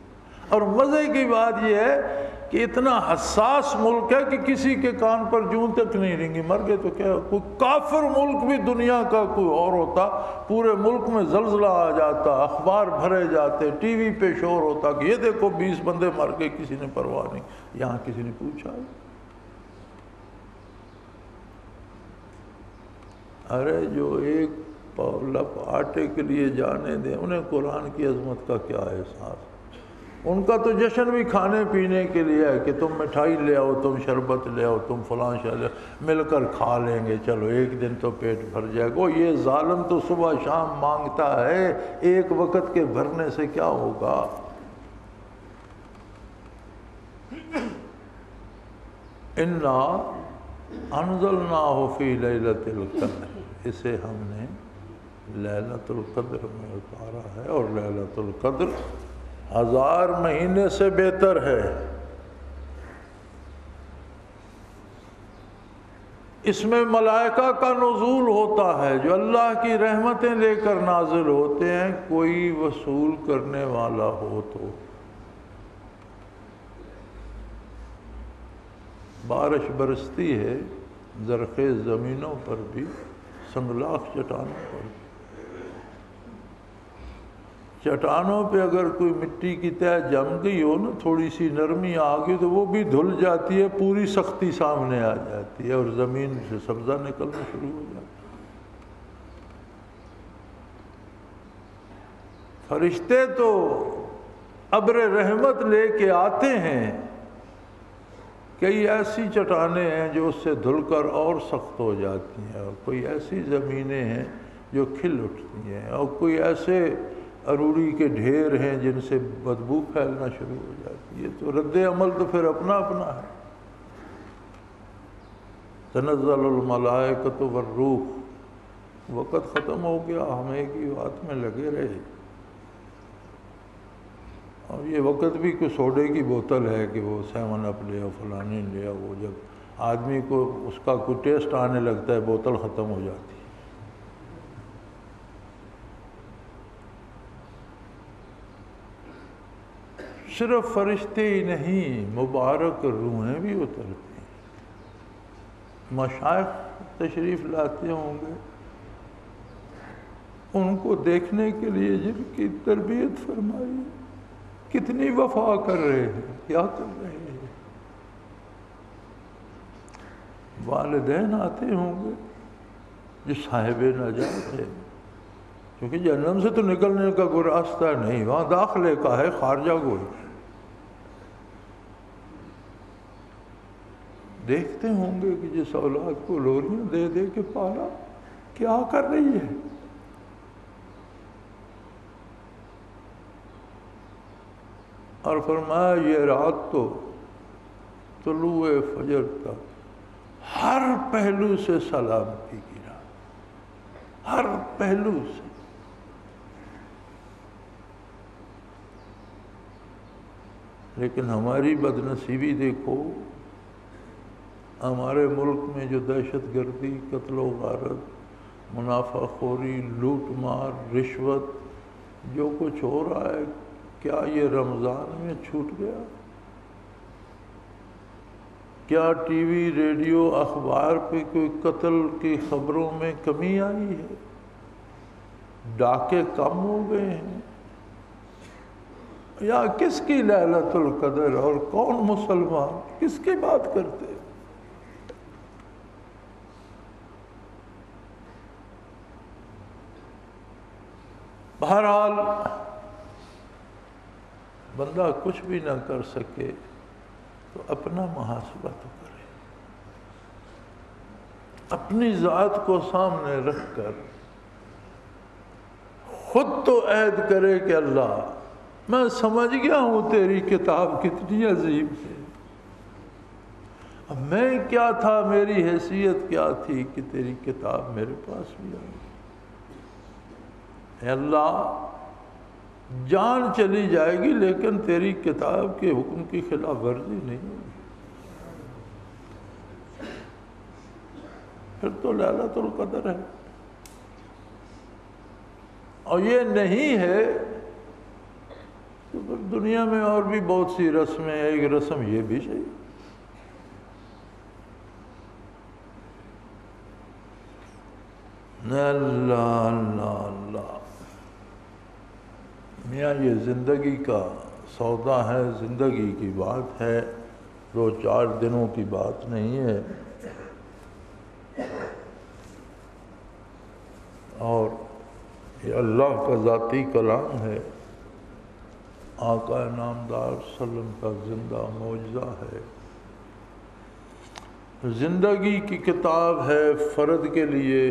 اور مزے کی بات یہ ہے کہ اتنا حساس ملک ہے کہ کسی کے کان پر جوں تک نہیں رنگی، مر گئے تو کیا، کوئی کافر ملک بھی دنیا کا کوئی اور ہوتا، پورے ملک میں زلزلہ آ جاتا، اخبار بھرے جاتے، ٹی وی پہ شور ہوتا کہ یہ دیکھو 20 بندے مر گئے، کسی نے پرواہ نہیں۔ یہاں کسی نے پوچھا؟ ارے جو ایک لپ آٹے کے لیے جانے دیں، انہیں قرآن کی عظمت کا کیا احساس۔ ان کا تو جشن بھی کھانے پینے کے لیے ہے کہ تم مٹھائی لے آؤ، تم شربت لے آؤ، تم فلاں شے لے آؤ، مل کر کھا لیں گے، چلو ایک دن تو پیٹ بھر جائے گا۔ یہ ظالم تو صبح شام مانگتا ہے، ایک وقت کے بھرنے سے کیا ہوگا۔ انا انزلناہ فی لیلۃ القدر، اسے ہم نے لیلۃ القدر میں اتارا ہے، اور لیلۃ القدر 1000 مہینے سے بہتر ہے۔ اس میں ملائکہ کا نزول ہوتا ہے جو اللہ کی رحمتیں لے کر نازل ہوتے ہیں، کوئی وصول کرنے والا ہو تو۔ بارش برستی ہے زرخیز زمینوں پر بھی، سنگلاخ چٹانوں پر بھی۔ چٹانوں پہ اگر کوئی مٹی کی تہ جم گئی ہو نا، تھوڑی سی نرمی آ گئی تو وہ بھی دھل جاتی ہے، پوری سختی سامنے آ جاتی ہے اور زمین سے سبزہ نکلنا شروع ہو جاتا ہے۔ فرشتے تو ابر رحمت لے کے آتے ہیں، کئی ایسی چٹانیں ہیں جو اس سے دھل کر اور سخت ہو جاتی ہیں، اور کوئی ایسی زمینیں ہیں جو کھل اٹھتی ہیں، اور کوئی ایسے اروڑی کے ڈھیر ہیں جن سے بدبو پھیلنا شروع ہو جاتی ہے۔ تو رد عمل تو پھر اپنا اپنا ہے۔ تنزل الملائکۃ والروح، وقت ختم ہو گیا، ہم ایک ہی بات میں لگے رہے، اور یہ وقت بھی کوئی سوڈے کی بوتل ہے کہ وہ 7 اپ لیا فلانی لیا، وہ جب آدمی کو اس کا کوئی ٹیسٹ آنے لگتا ہے بوتل ختم ہو جاتی ہے۔ صرف فرشتے ہی نہیں، مبارک روحیں بھی اترتی ہیں۔ مشائخ تشریف لاتے ہوں گے، ان کو دیکھنے کے لیے جن کی تربیت فرمائی، کتنی وفا کر رہے ہیں، کیا کر رہے ہیں۔ والدین آتے ہوں گے جو صاحب نجات ہے، کیونکہ جہنم سے تو نکلنے کا کوئی راستہ نہیں، وہاں داخلے کا ہے، خارجہ کوئی۔ دیکھتے ہوں گے کہ جس اولاد کو لوریاں دے دے کے پالا کیا کر رہی ہے۔ اور فرمایا یہ رات تو طلوع فجر تک ہر پہلو سے سلامتی کی رات، ہر پہلو سے۔ لیکن ہماری بدنصیبی دیکھو، ہمارے ملک میں جو دہشت گردی، قتل و غارت، منافع خوری، لوٹ مار، رشوت، جو کچھ ہو رہا ہے، کیا یہ رمضان میں چھوٹ گیا؟ کیا ٹی وی، ریڈیو، اخبار پہ کوئی قتل کی خبروں میں کمی آئی ہے؟ ڈاکے کم ہو گئے ہیں؟ یا کس کی لیلۃ القدر، اور کون مسلمان کس کی بات کرتے؟ بہرحال بندہ کچھ بھی نہ کر سکے تو اپنا محاسبہ تو کرے، اپنی ذات کو سامنے رکھ کر خود تو عہد کرے کہ اللہ میں سمجھ گیا ہوں تیری کتاب کتنی عظیم ہے، اب میں کیا تھا، میری حیثیت کیا تھی کہ تیری کتاب میرے پاس بھی آئی۔ اے اللہ جان چلی جائے گی لیکن تیری کتاب کے حکم کی خلاف ورزی نہیں ہوگی، پھر تو لیلۃ القدر ہے۔ اور یہ نہیں ہے تو پھر دنیا میں اور بھی بہت سی رسمیں، ایک رسم یہ بھی صحیح۔ اللہ اللہ اللہ، میاں یہ زندگی کا سودا ہے، زندگی کی بات ہے، 2-4 دنوں کی بات نہیں ہے۔ اور یہ اللہ کا ذاتی کلام ہے، آقا نامدار صلی اللہ علیہ وسلم کا زندہ معجزہ ہے، زندگی کی کتاب ہے، فرد کے لیے،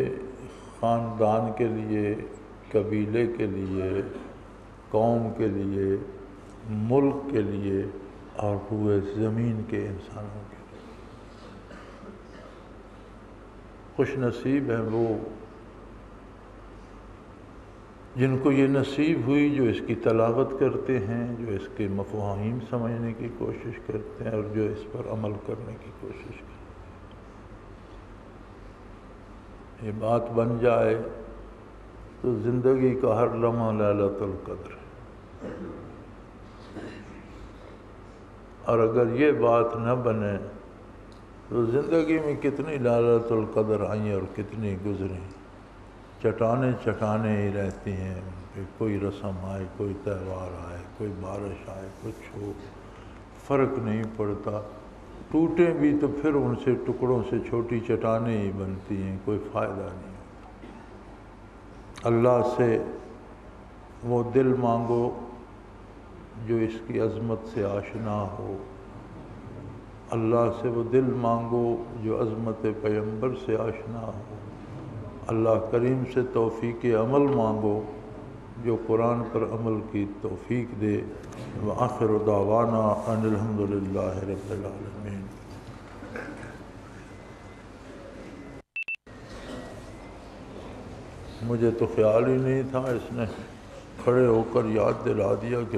خاندان کے لیے، قبیلے کے لیے، قوم کے لیے، ملک کے لیے، اور روئے زمین کے انسانوں کے لیے۔ خوش نصیب ہیں وہ جن کو یہ نصیب ہوئی، جو اس کی تلاوت کرتے ہیں، جو اس کے مفاہیم سمجھنے کی کوشش کرتے ہیں، اور جو اس پر عمل کرنے کی کوشش کرتے ہیں۔ یہ بات بن جائے تو زندگی کا ہر لمحہ لیلۃ القدر ہے، اور اگر یہ بات نہ بنے تو زندگی میں کتنی لیلۃ القدر آئیں اور کتنی گزریں، چٹانیں ہی رہتی ہیں کہ کوئی رسم آئے، کوئی تہوار آئے، کوئی بارش آئے، کچھ ہو، فرق نہیں پڑتا، ٹوٹیں بھی تو پھر ان سے ٹکڑوں سے چھوٹی چٹانیں ہی بنتی ہیں، کوئی فائدہ نہیں ہوتا۔ اللہ سے وہ دل مانگو جو اس کی عظمت سے آشنا ہو، اللہ سے وہ دل مانگو جو عظمت پیغمبر سے آشنا ہو، اللہ کریم سے توفیق عمل مانگو جو قرآن پر عمل کی توفیق دے۔ وآخر دعوانا ان الحمدللہ رب العالمین۔ مجھے تو خیال ہی نہیں تھا، اس نے کھڑے ہو کر یاد دلا دیا کہ